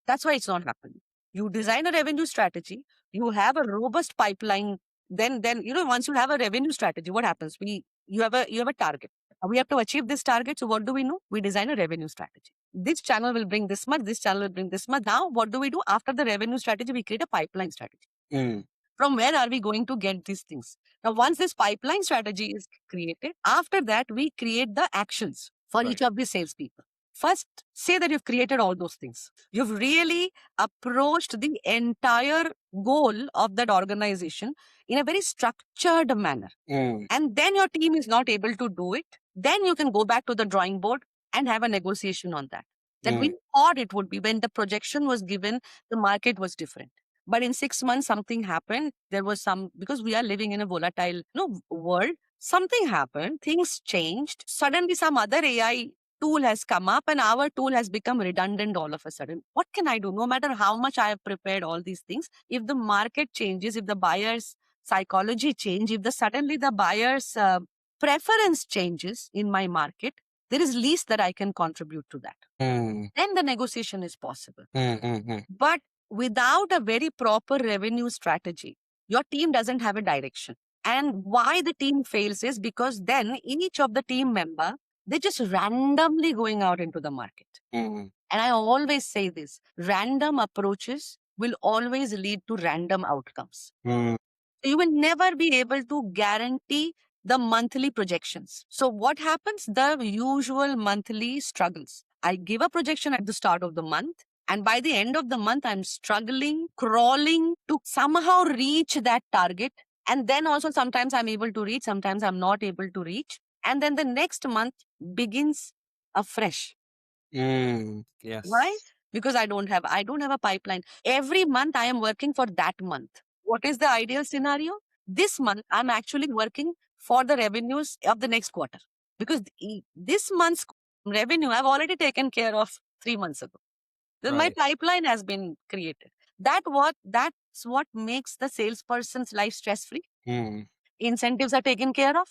Speaker 1: That's why it's not happening. You design a revenue strategy, you have a robust pipeline. Then once you have a revenue strategy, what happens? You have a target. We have to achieve this target. So what do? We design a revenue strategy. This channel will bring this much, this channel will bring this much. Now, what do? After the revenue strategy, we create a pipeline strategy. From where are we going to get these things? Now, once this pipeline strategy is created, after that, we create the actions for each of the salespeople. First, say that you've created all those things. You've really approached the entire goal of that organization in a very structured manner. And then your team is not able to do it. Then you can go back to the drawing board and have a negotiation on that. that we thought it would be. When the projection was given, the market was different. But in 6 months, something happened. There was because we are living in a volatile world, something happened, things changed. Suddenly, some other AI tool has come up and our tool has become redundant all of a sudden. What can I do? No matter how much I have prepared all these things, if the market changes, if the buyer's psychology change, if suddenly the buyer's preference changes in my market, there is least that I can contribute to that. Then the negotiation is possible. But without a very proper revenue strategy, your team doesn't have a direction. And why the team fails is because then each of the team member, they're just randomly going out into the market. And I always say this, random approaches will always lead to random outcomes. You will never be able to guarantee the monthly projections. So what happens? The usual monthly struggles. I give a projection at the start of the month, and by the end of the month, I'm struggling, crawling to somehow reach that target. And then also sometimes I'm able to reach, sometimes I'm not able to reach. And then the next month begins afresh.
Speaker 2: Yes.
Speaker 1: Why? Because I don't have a pipeline. Every month I am working for that month. What is the ideal scenario? This month I'm actually working for the revenues of the next quarter, because this month's revenue I've already taken care of 3 months ago. Then my pipeline has been created. That's what makes the salesperson's life stress-free. Incentives are taken care of.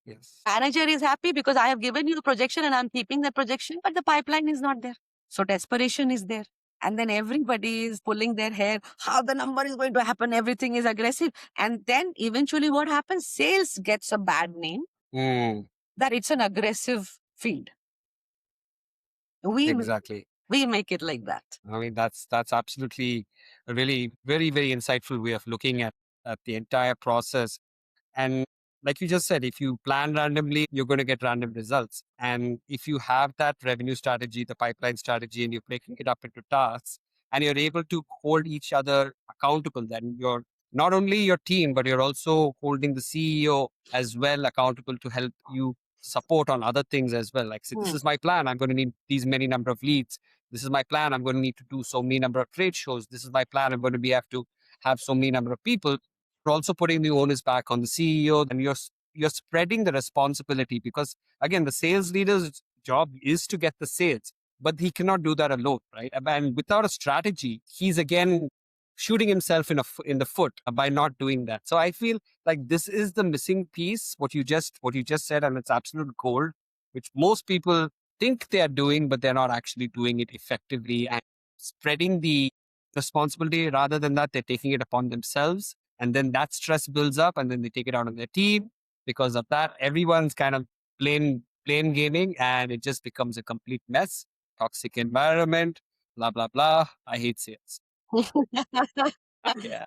Speaker 2: Yes.
Speaker 1: Manager is happy because I have given you the projection and I'm keeping the projection, but the pipeline is not there. So desperation is there. And then everybody is pulling their hair. How the number is going to happen? Everything is aggressive. And then eventually what happens? Sales gets a bad name that it's an aggressive field.
Speaker 2: Exactly.
Speaker 1: We make it like that.
Speaker 2: I mean, that's absolutely a really very, very insightful way of looking at the entire process. And like you just said, if you plan randomly, you're going to get random results. And if you have that revenue strategy, the pipeline strategy, and you're breaking it up into tasks, and you're able to hold each other accountable, then you're not only your team, but you're also holding the CEO as well accountable to help you support on other things as well. Like, say, this is my plan. I'm going to need these many number of leads. This is my plan. I'm going to need to do so many number of trade shows. This is my plan. I'm going to have to have so many number of people. You're also putting the onus back on the CEO, and you're spreading the responsibility, because again, the sales leader's job is to get the sales, but he cannot do that alone, right? And without a strategy, he's again shooting himself in the foot by not doing that. So I feel like this is the missing piece, what you just said, and it's absolute gold, which most people think they are doing, but they're not actually doing it effectively and spreading the responsibility. Rather than that, they're taking it upon themselves. And then that stress builds up, and then they take it out on their team. Because of that, everyone's kind of plain gaming, and it just becomes a complete mess. Toxic environment, blah, blah, blah. I hate sales. Yeah,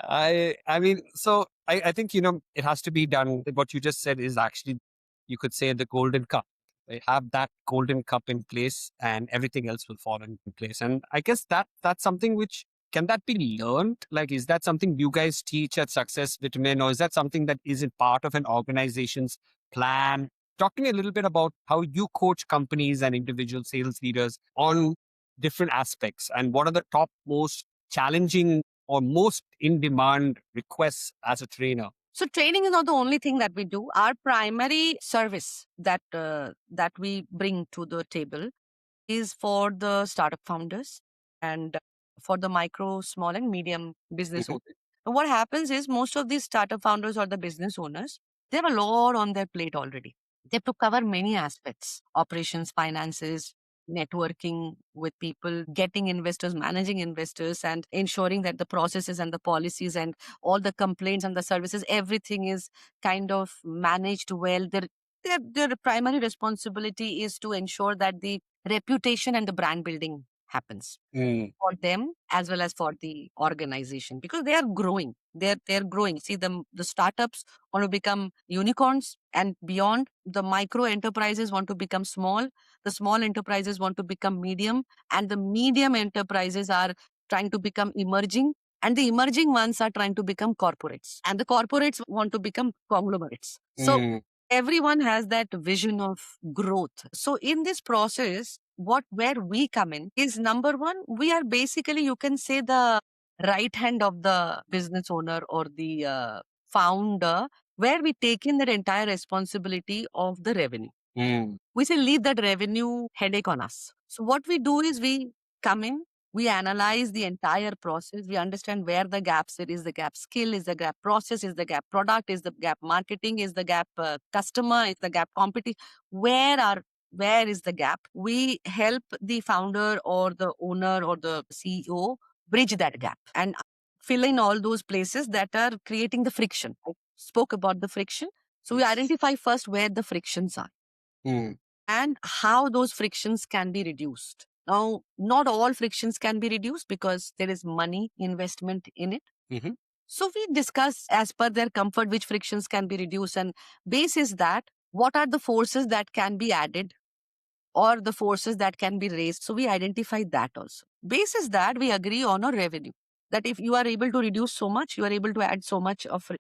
Speaker 2: I mean, so I think, it has to be done. What you just said is actually, you could say, the golden cup. They have that golden cup in place and everything else will fall in place. And I guess that's something which, can that be learned? Like, is that something you guys teach at Success Vitamin, or is that something that isn't part of an organization's plan? Talk to me a little bit about how you coach companies and individual sales leaders on different aspects, and what are the top most challenging or most in-demand requests as a trainer? So training is not the only thing that we do. Our primary service that we bring to the table is for the startup founders and for the micro, small, and medium business owners. And what happens is, most of these startup founders or the business owners, they have a lot on their plate already. They have to cover many aspects: operations, finances, networking with people, getting investors, managing investors, and ensuring that the processes and the policies and all the complaints and the services, everything is kind of managed well. Their primary responsibility is to ensure that the reputation and the brand building happens for them as well as for the organization, because they are growing. They're growing. See, the startups want to become unicorns and beyond. The micro enterprises want to become small. The small enterprises want to become medium, and the medium enterprises are trying to become emerging, and the emerging ones are trying to become corporates, and the corporates want to become conglomerates. So everyone has that vision of growth. So in this process,
Speaker 1: where we come in is number one, we are basically, you can say, the right hand of the business owner or the founder, where we take in that entire responsibility of the revenue. We say leave that revenue headache on us. So what we do is we come in, we analyze the entire process, we understand where the gaps it is, the gap skill, is the gap process, is the gap product, is the gap marketing, is the gap customer, is the gap competition, where is the gap. We help the founder or the owner or the CEO bridge that gap and fill in all those places that are creating the friction. I spoke about the friction. So we identify first where the frictions are and how those frictions can be reduced. Now, not all frictions can be reduced because there is money investment in it. So we discuss as per their comfort which frictions can be reduced, and basis that what are the forces that can be added or the forces that can be raised. So we identify that also. Basis that we agree on a revenue. That if you are able to reduce so much, you are able to add so much of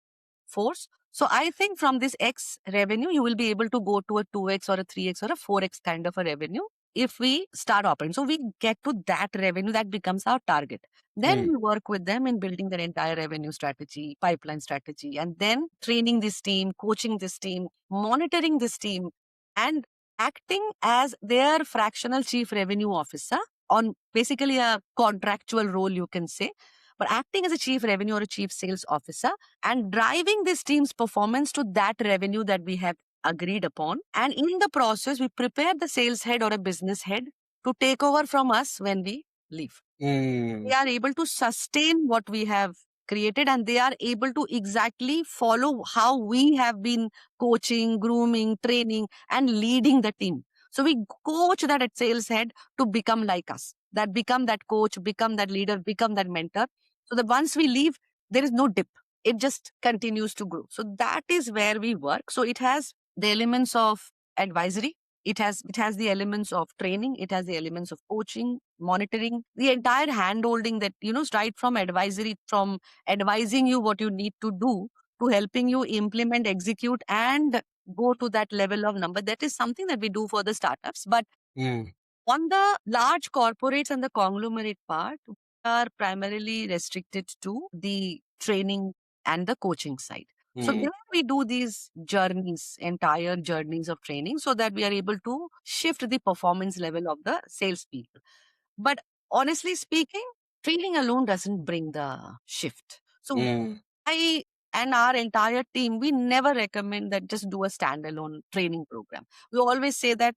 Speaker 1: force. So I think from this X revenue, you will be able to go to a 2X or a 3X or a 4X kind of a revenue if we start operating. So we get to that revenue, that becomes our target. Then we work with them in building their entire revenue strategy, pipeline strategy, and then training this team, coaching this team, monitoring this team, and acting as their fractional chief revenue officer on basically a contractual role, you can say, but acting as a chief revenue or a chief sales officer and driving this team's performance to that revenue that we have agreed upon. And in the process, we prepare the sales head or a business head to take over from us when we leave. They are able to sustain what we have created and they are able to exactly follow how we have been coaching, grooming, training, and leading the team. So we coach that at sales head to become like us, that become that coach, become that leader, become that mentor. So that once we leave, there is no dip. It just continues to grow. So that is where we work. So it has the elements of advisory. It has the elements of training. It has the elements of coaching, monitoring, the entire hand holding that, right from advisory, from advising you what you need to do to helping you implement, execute, and go to that level of number. That is something that we do for the startups. But on the large corporates and the conglomerate part, we are primarily restricted to the training and the coaching side. So there we do these journeys, entire journeys of training, so that we are able to shift the performance level of the salespeople. But honestly speaking, training alone doesn't bring the shift. So I and our entire team, we never recommend that just do a standalone training program. We always say that,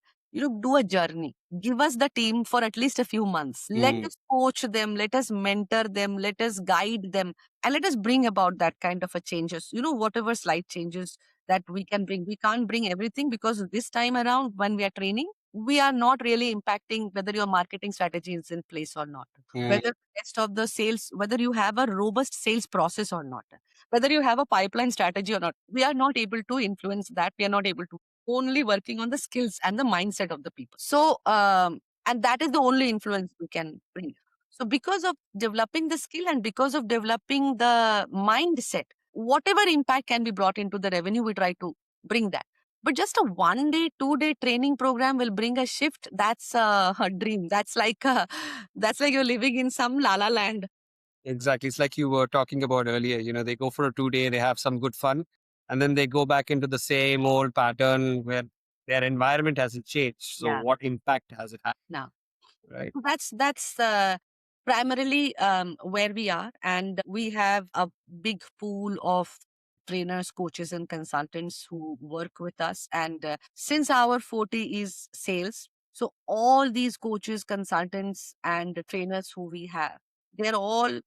Speaker 1: do a journey. Give us the team for at least a few months. Let us coach them, let us mentor them, let us guide them, and let us bring about that kind of a changes. Whatever slight changes that we can bring. We can't bring everything because this time around when we are training, we are not really impacting whether your marketing strategy is in place or not, whether the rest of the sales, whether you have a robust sales process or not, whether you have a pipeline strategy or not. We are not able to influence that. We are not able to, only working on the skills and the mindset of the people. So, and that is the only influence we can bring. So because of developing the skill and because of developing the mindset, whatever impact can be brought into the revenue, we try to bring that. But just a 1 day, 2 day training program will bring a shift. That's a dream. That's like you're living in some la la land.
Speaker 2: Exactly. It's like you were talking about earlier. They go for a 2 day, they have some good fun, and then they go back into the same old pattern where their environment hasn't changed. So
Speaker 1: Yeah.
Speaker 2: what impact has it had?
Speaker 1: Now,
Speaker 2: Right.
Speaker 1: so that's primarily where we are, and we have a big pool of trainers, coaches, and consultants who work with us. And since our forte is sales, so all these coaches, consultants, and trainers who we have, they're all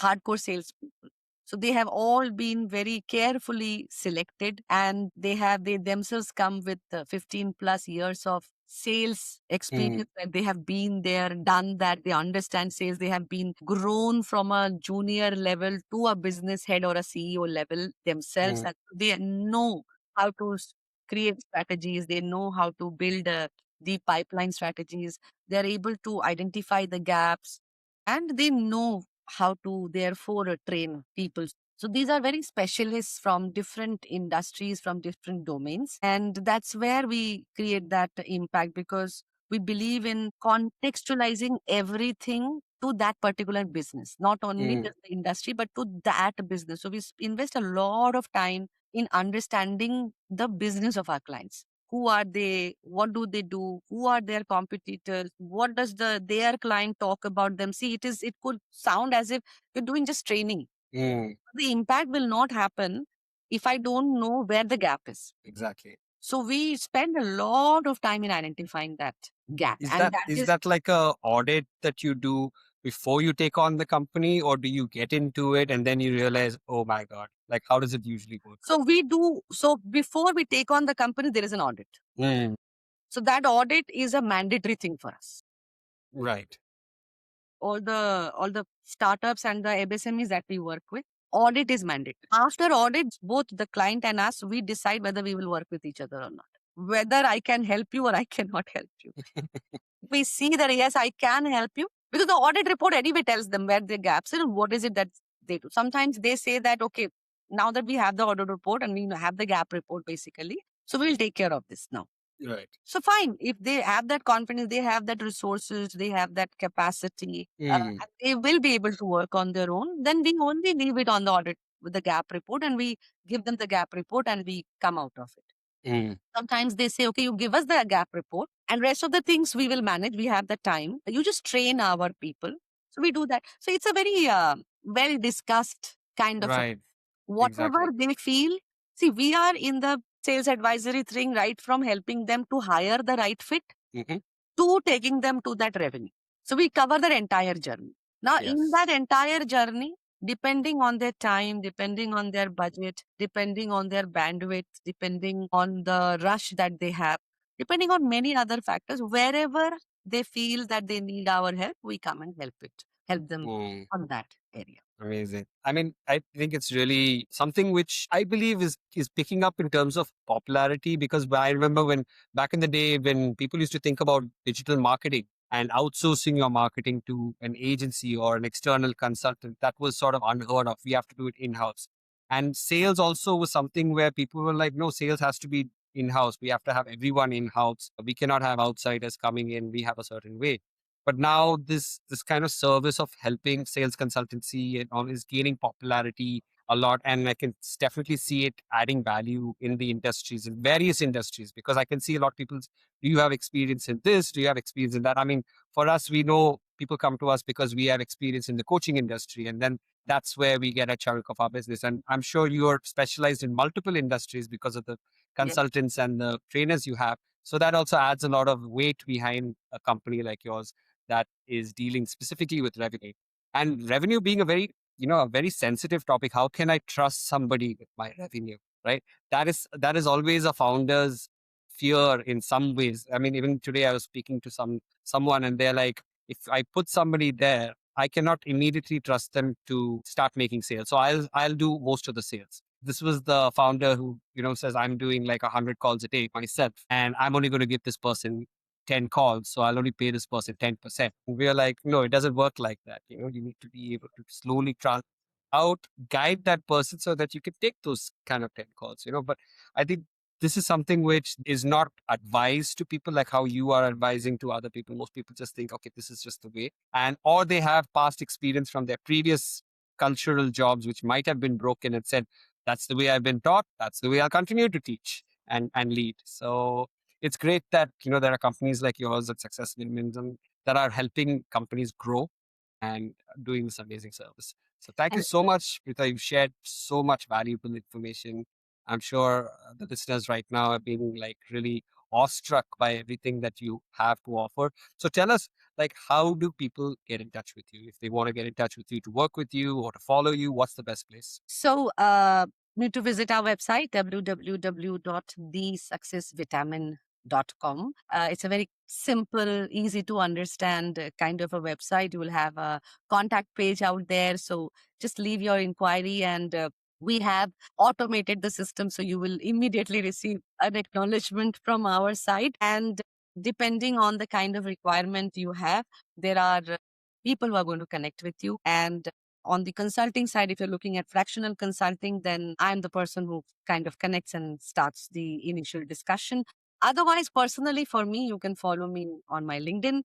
Speaker 1: hardcore salespeople. So they have all been very carefully selected, and they themselves come with 15 plus years of sales experience, and they have been there, done that. They understand sales. They have been grown from a junior level to a business head or a CEO level themselves, and they know how to create strategies. They know how to build the pipeline strategies. They're able to identify the gaps, and they know how to therefore train people. So these are very specialists from different industries, from different domains. And that's where we create that impact, because We believe in contextualizing everything to that particular business, not only just the industry, but to that business. So we invest a lot of time in understanding the business of our clients. Who are they? What do they do? Who are their competitors? What does their client talk about them? See, it could sound as if you're doing just training. The impact will not happen if I don't know where the gap is.
Speaker 2: Exactly.
Speaker 1: So we spend a lot of time in identifying that gap.
Speaker 2: Is that like a audit that you do before you take on the company, or do you get into it and then you realize, oh my God, like how does it usually work?
Speaker 1: So before we take on the company, there is an audit. So that audit is a mandatory thing for us.
Speaker 2: Right.
Speaker 1: All the startups and the MSMEs that we work with, audit is mandatory. After audit, both the client and us, we decide whether we will work with each other or not. Whether I can help you or I cannot help you. We see that yes, I can help you because the audit report anyway tells them where the gaps are and what is it that they do. Sometimes they say that, okay, now that we have the audit report and we have the gap report basically, so we'll take care of this now.
Speaker 2: Right.
Speaker 1: So fine, if they have that confidence, they have that resources, they have that capacity, and they will be able to work on their own, then we only leave it on the audit with the gap report and we give them the gap report and we come out of it. Sometimes they say, okay, you give us the gap report and rest of the things we will manage. We have the time. You just train our people. So we do that. So it's a very well discussed kind of
Speaker 2: Right.
Speaker 1: whatever they feel. See, we are in the sales advisory thing, right from helping them to hire the right fit to taking them to that revenue. So we cover their entire journey. Now, in that entire journey, depending on their time, depending on their budget, depending on their bandwidth, depending on the rush that they have, depending on many other factors, wherever they feel that they need our help, we come and help them on that area.
Speaker 2: Amazing. I mean, I think it's really something which I believe is picking up in terms of popularity, because I remember when back in the day when people used to think about digital marketing and outsourcing your marketing to an agency or an external consultant, that was sort of unheard of. We have to do it in-house. And sales also was something where people were like, no, sales has to be in-house. We have to have everyone in-house. We cannot have outsiders coming in. We have a certain way. But now this kind of service of helping sales consultancy and all is gaining popularity a lot, and I can definitely see it adding value in the industries, in various industries, because I can see a lot of people. Do you have experience in this? Do you have experience in that? I mean, for us, we know people come to us because we have experience in the coaching industry, and then that's where we get a chunk of our business. And I'm sure you are specialized in multiple industries because of the consultants and the trainers you have. So that also adds a lot of weight behind a company like yours that is dealing specifically with revenue. And revenue being a very sensitive topic. How can I trust somebody with my revenue? Right? That is always a founder's fear in some ways. I mean, even today I was speaking to someone and they're like, if I put somebody there, I cannot immediately trust them to start making sales. So I'll do most of the sales. This was the founder who, says I'm doing like 100 calls a day myself, and I'm only going to give this person 10 calls, so I'll only pay this person 10%. We're like, no, it doesn't work like that. You need to be able to slowly guide that person so that you can take those kind of 10 calls, But I think this is something which is not advised to people like how you are advising to other people. Most people just think, okay, this is just the way. Or they have past experience from their previous cultural jobs, which might have been broken and said, that's the way I've been taught. That's the way I'll continue to teach and lead. So it's great that there are companies like yours at Success Minimum that are helping companies grow and doing this amazing service. So thank you so much, Pritha. You've shared so much valuable information. I'm sure the listeners right now are being like really awestruck by everything that you have to offer. So tell us, like, how do people get in touch with you? If they want to get in touch with you to work with you or to follow you, what's the best place?
Speaker 1: So need to visit our website, www.thesuccessvitamin.com. It's a very simple, easy to understand kind of a website. You will have a contact page out there. So just leave your inquiry and we have automated the system. So you will immediately receive an acknowledgement from our side. And depending on the kind of requirement you have, there are people who are going to connect with you. And on the consulting side, if you're looking at fractional consulting, then I'm the person who kind of connects and starts the initial discussion. Otherwise, personally, for me, you can follow me on my LinkedIn.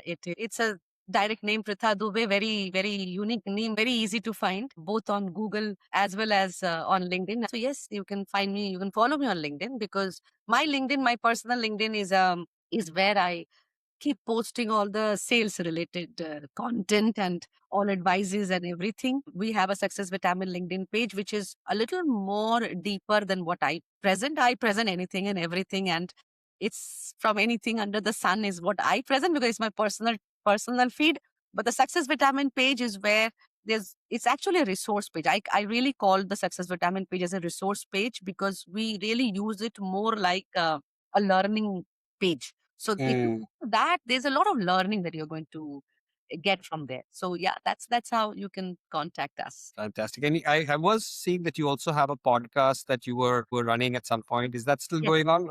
Speaker 1: It's a direct name, Pritha Dubey, very unique name, very easy to find, both on Google as well as on LinkedIn. So yes, you can find me, you can follow me on LinkedIn, because my LinkedIn, my personal LinkedIn is where I keep posting all the sales related content and all advices and everything. We have a Success Vitamin LinkedIn page, which is a little more deeper than what I present. I present anything and everything, and it's from anything under the sun is what I present, because it's my personal feed. But the Success Vitamin page is where it's actually a resource page. I really call the Success Vitamin page as a resource page, because we really use it more like a learning page. So if you
Speaker 2: Mm,
Speaker 1: do that, there's a lot of learning that you're going to get from there. So yeah, that's how you can contact us.
Speaker 2: fantastic. And I was seeing that you also have a podcast that you were running at some point. Is that still
Speaker 1: Yes,
Speaker 2: going on?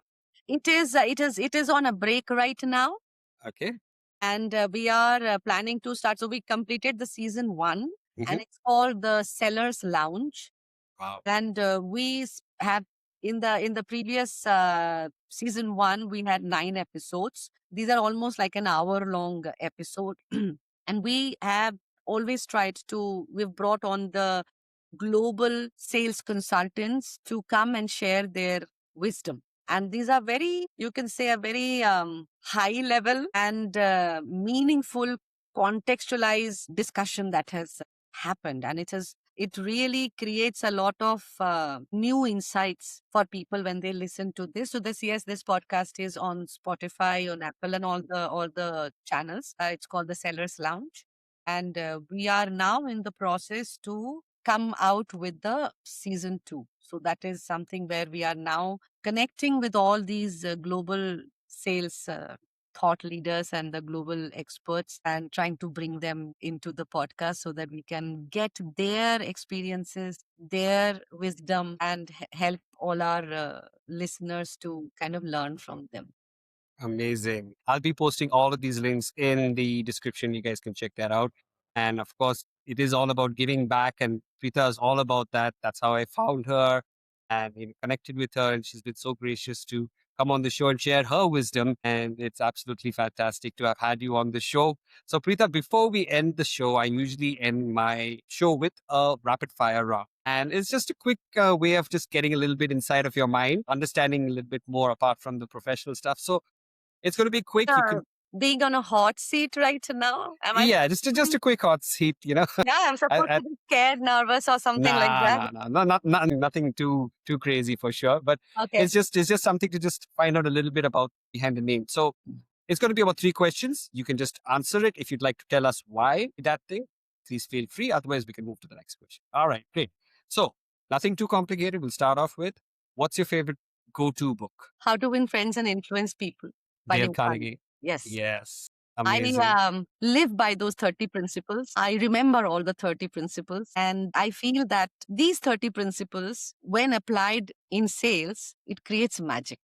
Speaker 1: it is on a break right now,
Speaker 2: Okay.
Speaker 1: and we are planning to start. So we completed the season one,
Speaker 2: Hmm.
Speaker 1: and it's called the Sellers Lounge.
Speaker 2: Wow.
Speaker 1: And have in the previous season one, we had 9 episodes. These are almost like an hour long episode. And we have always tried to, we've brought on the global sales consultants to come and share their wisdom. And these are very, you can say, a very high level and meaningful, contextualized discussion that has happened. And it really creates a lot of new insights for people when they listen to this. So this podcast is on Spotify, on Apple, and all the channels. It's called the Sellers Lounge, and we are now in the process to come out with the season two. So that is something where we are now connecting with all these global sales thought leaders and the global experts, and trying to bring them into the podcast so that we can get their experiences, their wisdom, and help all our listeners to kind of learn from them.
Speaker 2: Amazing. I'll be posting all of these links in the description. You guys can check that out. And of course, it is all about giving back, and Preetha is all about that. That's how I found her and connected with her. And she's been so gracious to come on the show and share her wisdom. And it's absolutely fantastic to have had you on the show. So, Preetha, before we end the show, I usually end my show with a rapid fire round. And it's just a quick way of just getting a little bit inside of your mind, understanding a little bit more apart from the professional stuff. So, it's going to be quick. You
Speaker 1: Uh,
Speaker 2: can,
Speaker 1: Being on a hot seat right now, am I?
Speaker 2: yeah, just a quick hot seat.
Speaker 1: Yeah, I'm supposed
Speaker 2: I,
Speaker 1: to be scared, nervous, or something like
Speaker 2: nah,
Speaker 1: that.
Speaker 2: nah, nah, no, nothing too crazy for sure. But
Speaker 1: Okay.
Speaker 2: it's just something to just find out a little bit about behind the name. So it's going to be about 3 questions. You can just answer it. If you'd like to tell us why that thing, please feel free. Otherwise, we can move to the next question. All right, great. So nothing too complicated. We'll start off with, what's your favorite go-to book?
Speaker 1: How to Win Friends and Influence People by
Speaker 2: Dale
Speaker 1: Dale Carnegie.
Speaker 2: Carnegie.
Speaker 1: Yes.
Speaker 2: Yes,
Speaker 1: I
Speaker 2: amazing.
Speaker 1: live by those 30 principles. I remember all the 30 principles. And I feel that these 30 principles, when applied in sales, it creates magic.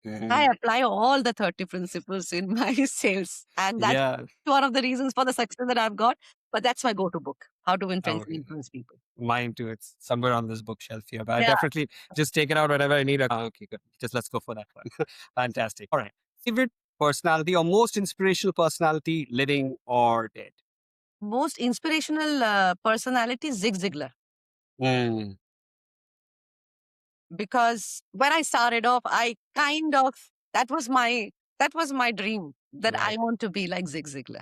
Speaker 1: I
Speaker 2: Mhm.
Speaker 1: apply all the 30 principles in my sales. And that's
Speaker 2: Yeah.
Speaker 1: one of the reasons for the success that I've got. But that's my go to book, How to Win Friends
Speaker 2: Oh,
Speaker 1: and Influence People.
Speaker 2: mine too. It's somewhere on this bookshelf here, but I
Speaker 1: Yeah.
Speaker 2: definitely just take it out whenever I need. Okay, good. Just let's go for that one. Fantastic. All right. Favorite personality or most inspirational personality, living or dead?
Speaker 1: Most inspirational personality, Zig Ziglar.
Speaker 2: Mm,
Speaker 1: Because when I started off, I kind of that was my dream, that I
Speaker 2: right.
Speaker 1: want to be like Zig Ziglar.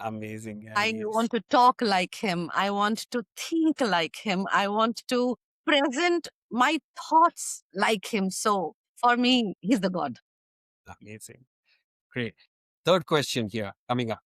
Speaker 2: Amazing. Yeah,
Speaker 1: I
Speaker 2: he is.
Speaker 1: want to talk like him. I want to think like him. I want to present my thoughts like him. So for me, he's the god.
Speaker 2: Amazing. Great. Third question here coming up.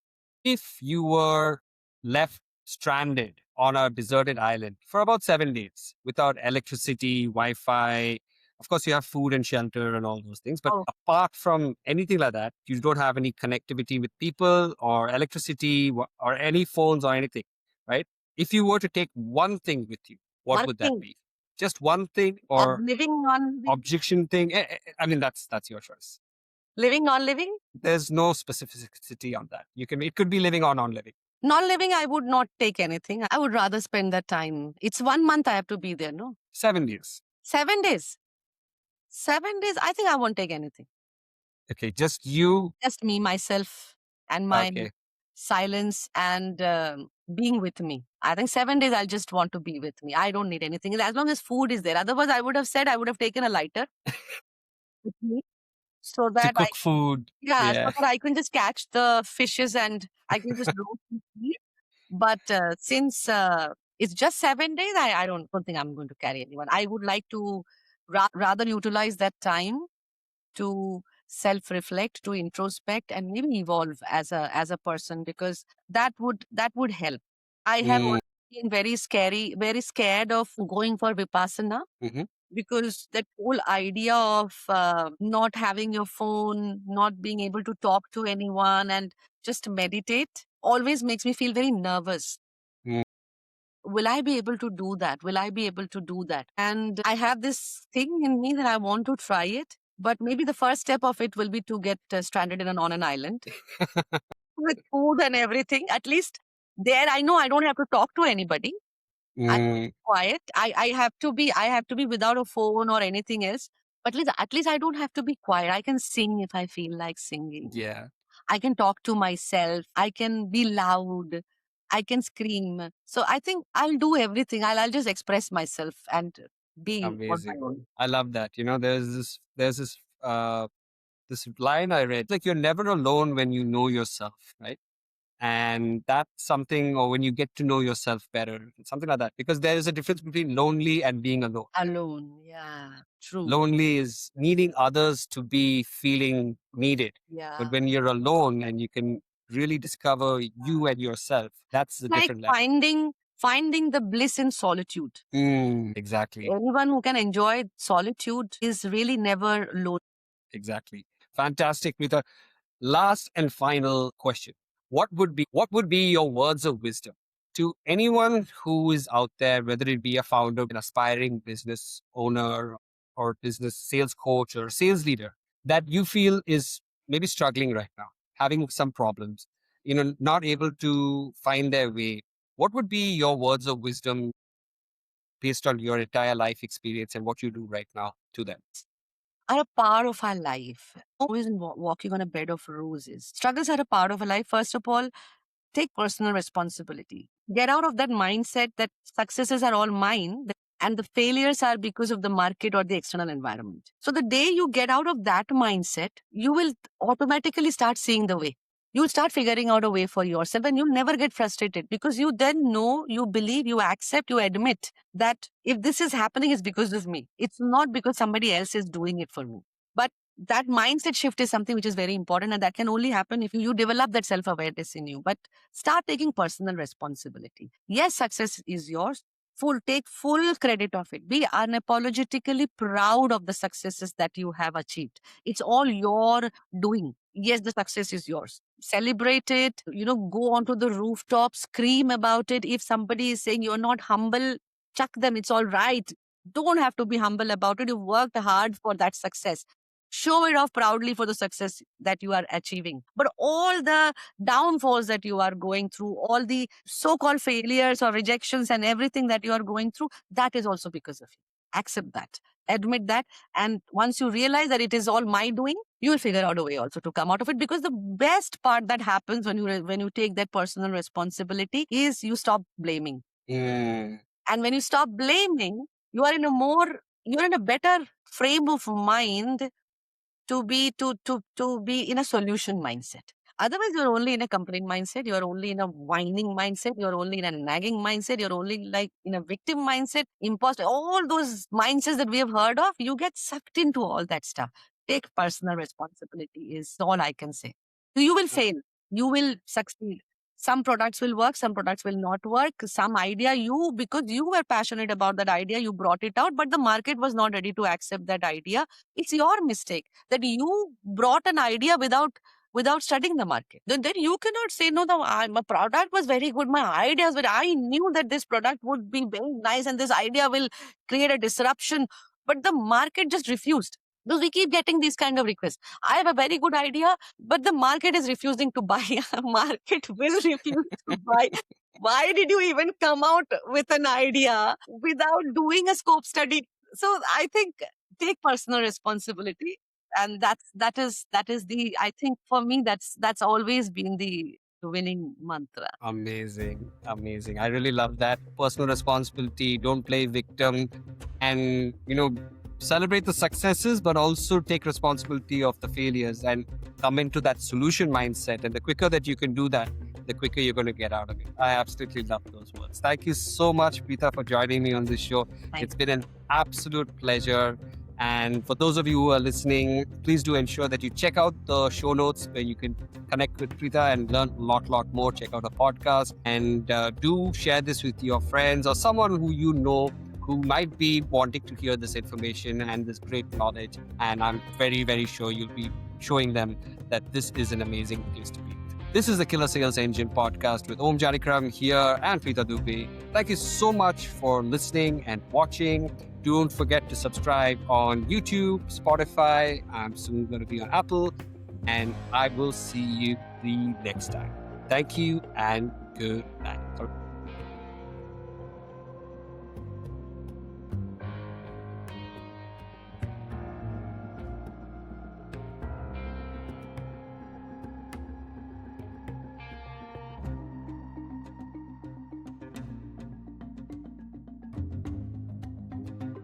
Speaker 2: If you were left stranded on a deserted island for about 7 days without electricity, Wi Fi, of course, you have food and shelter and all those things. But
Speaker 1: Oh,
Speaker 2: apart from anything like that, you don't have any connectivity with people or electricity or any phones or anything, right? If you were to take one thing with you, what
Speaker 1: one
Speaker 2: would that
Speaker 1: thing
Speaker 2: be? Just one thing
Speaker 1: of
Speaker 2: or
Speaker 1: living on
Speaker 2: objection thing? I mean, that's your choice.
Speaker 1: living, non living.
Speaker 2: There's no specificity on that. It could be living or non-living.
Speaker 1: Non living, I would not take anything. I would rather spend that time. It's 1 month I have to be there, no?
Speaker 2: 7 years.
Speaker 1: 7 days. 7 days, I think I won't take anything.
Speaker 2: Okay, just you.
Speaker 1: Just me, myself, and my
Speaker 2: Okay.
Speaker 1: silence and being with me. I think 7 days I'll just want to be with me. I don't need anything. As long as food is there. Otherwise, I would have said I would have taken a lighter with me so
Speaker 2: To
Speaker 1: that
Speaker 2: cook food.
Speaker 1: yeah, so
Speaker 2: Yeah.
Speaker 1: that I can just catch the fishes and I can just roast and eat. But since it's just 7 days, I don't think I'm going to carry anyone. I would like to rather utilize that time to self-reflect, to introspect, and maybe evolve as a person, because that would help. I have
Speaker 2: Mm,
Speaker 1: always been very scared of going for vipassana,
Speaker 2: mhm.
Speaker 1: because that whole idea of not having your phone, not being able to talk to anyone, and just meditate always makes me feel very nervous.
Speaker 2: Mm.
Speaker 1: Will I be able to do that? Will I be able to do that? And I have this thing in me that I want to try it. But maybe the first step of it will be to get stranded on an island with food and everything. At least there, I know I don't have to talk to anybody. I'm
Speaker 2: Mm,
Speaker 1: quiet. I have to be without a phone or anything else. But at least I don't have to be quiet. I can sing if I feel like singing.
Speaker 2: yeah.
Speaker 1: I can talk to myself. I can be loud. I can scream. So I think I'll do everything. I'll just express myself and be on my
Speaker 2: Amazing.
Speaker 1: own.
Speaker 2: I love that. There's this line I read. Like you're never alone when you know yourself, right? And that's something, or when you get to know yourself better, something like that. Because there is a difference between lonely and being alone.
Speaker 1: Alone. Yeah. True.
Speaker 2: Lonely is needing others to be feeling needed.
Speaker 1: Yeah.
Speaker 2: But when you're alone and you can really discover you and yourself, that's the
Speaker 1: Like
Speaker 2: different level.
Speaker 1: finding the bliss in solitude.
Speaker 2: Exactly.
Speaker 1: Anyone who can enjoy solitude is really never lonely.
Speaker 2: Exactly. Fantastic, Pritha. Last and final question. What would be your words of wisdom to anyone who is out there, whether it be a founder, an aspiring business owner, or business sales coach or sales leader that you feel is maybe struggling right now, having some problems, not able to find their way? What would be your words of wisdom based on your entire life experience and what you do right now to them?
Speaker 1: Are a part of our life. Always walking on a bed of roses. Struggles are a part of our life. First of all, take personal responsibility. Get out of that mindset that successes are all mine and the failures are because of the market or the external environment. So the day you get out of that mindset, you will automatically start seeing the way. You'll start figuring out a way for yourself and you'll never get frustrated, because you then know, you believe, you accept, you admit that if this is happening, it's because of me. It's not because somebody else is doing it for me. But that mindset shift is something which is very important, and that can only happen if you develop that self-awareness in you. But start taking personal responsibility. Yes, success is yours. Take full credit of it. Be unapologetically proud of the successes that you have achieved. It's all your doing. Yes, the success is yours. Celebrate it. Go onto the rooftop, scream about it. If somebody is saying you're not humble, chuck them. It's all right. Don't have to be humble about it. You worked hard for that success. Show it off proudly for the success that you are achieving. But all the downfalls that you are going through, all the so-called failures or rejections and everything that you are going through, that is also because of you. Accept that. Admit that. And once you realize that it is all my doing, you will figure out a way also to come out of it. Because the best part that happens when you take that personal responsibility is you stop blaming.
Speaker 2: Mm,
Speaker 1: And when you stop blaming, you're in a better frame of mind to be in a solution mindset. Otherwise, you're only in a complaining mindset, you're only in a whining mindset, you're only in a nagging mindset, you're only like in a victim mindset, imposter, all those mindsets that we have heard of, you get sucked into all that stuff. Take personal responsibility is all I can say. You will fail, you will succeed. Some products will work, some products will not work. Some idea, because you were passionate about that idea, you brought it out, but the market was not ready to accept that idea. It's your mistake that you brought an idea without studying the market. Then you cannot say, no, my product was very good, my ideas, but I knew that this product would be very nice and this idea will create a disruption. But the market just refused. Because we keep getting these kind of requests. I have a very good idea, but the market is refusing to buy. Market will refuse to buy. Why did you even come out with an idea without doing a scope study? So I think take personal responsibility. And that is the, I think for me, that's always been the winning mantra.
Speaker 2: Amazing. Amazing. I really love that. Personal responsibility, don't play victim, and, celebrate the successes, but also take responsibility of the failures and come into that solution mindset. And the quicker that you can do that, the quicker you're going to get out of it. I absolutely love those words. Thank you so much, Pritha, for joining me on this show. It's been an absolute pleasure. And for those of you who are listening, please do ensure that you check out the show notes where you can connect with Pritha and learn a lot more. Check out her podcast, and do share this with your friends or someone who you know who might be wanting to hear this information and this great knowledge. And I'm very, very sure you'll be showing them that this is an amazing place to be. This is the Killer Sales Engine podcast with Om Janikram here and Pritha Dubey. Thank you so much for listening and watching. Don't forget to subscribe on YouTube, Spotify. I'm soon going to be on Apple. And I will see you the next time. Thank you and good night.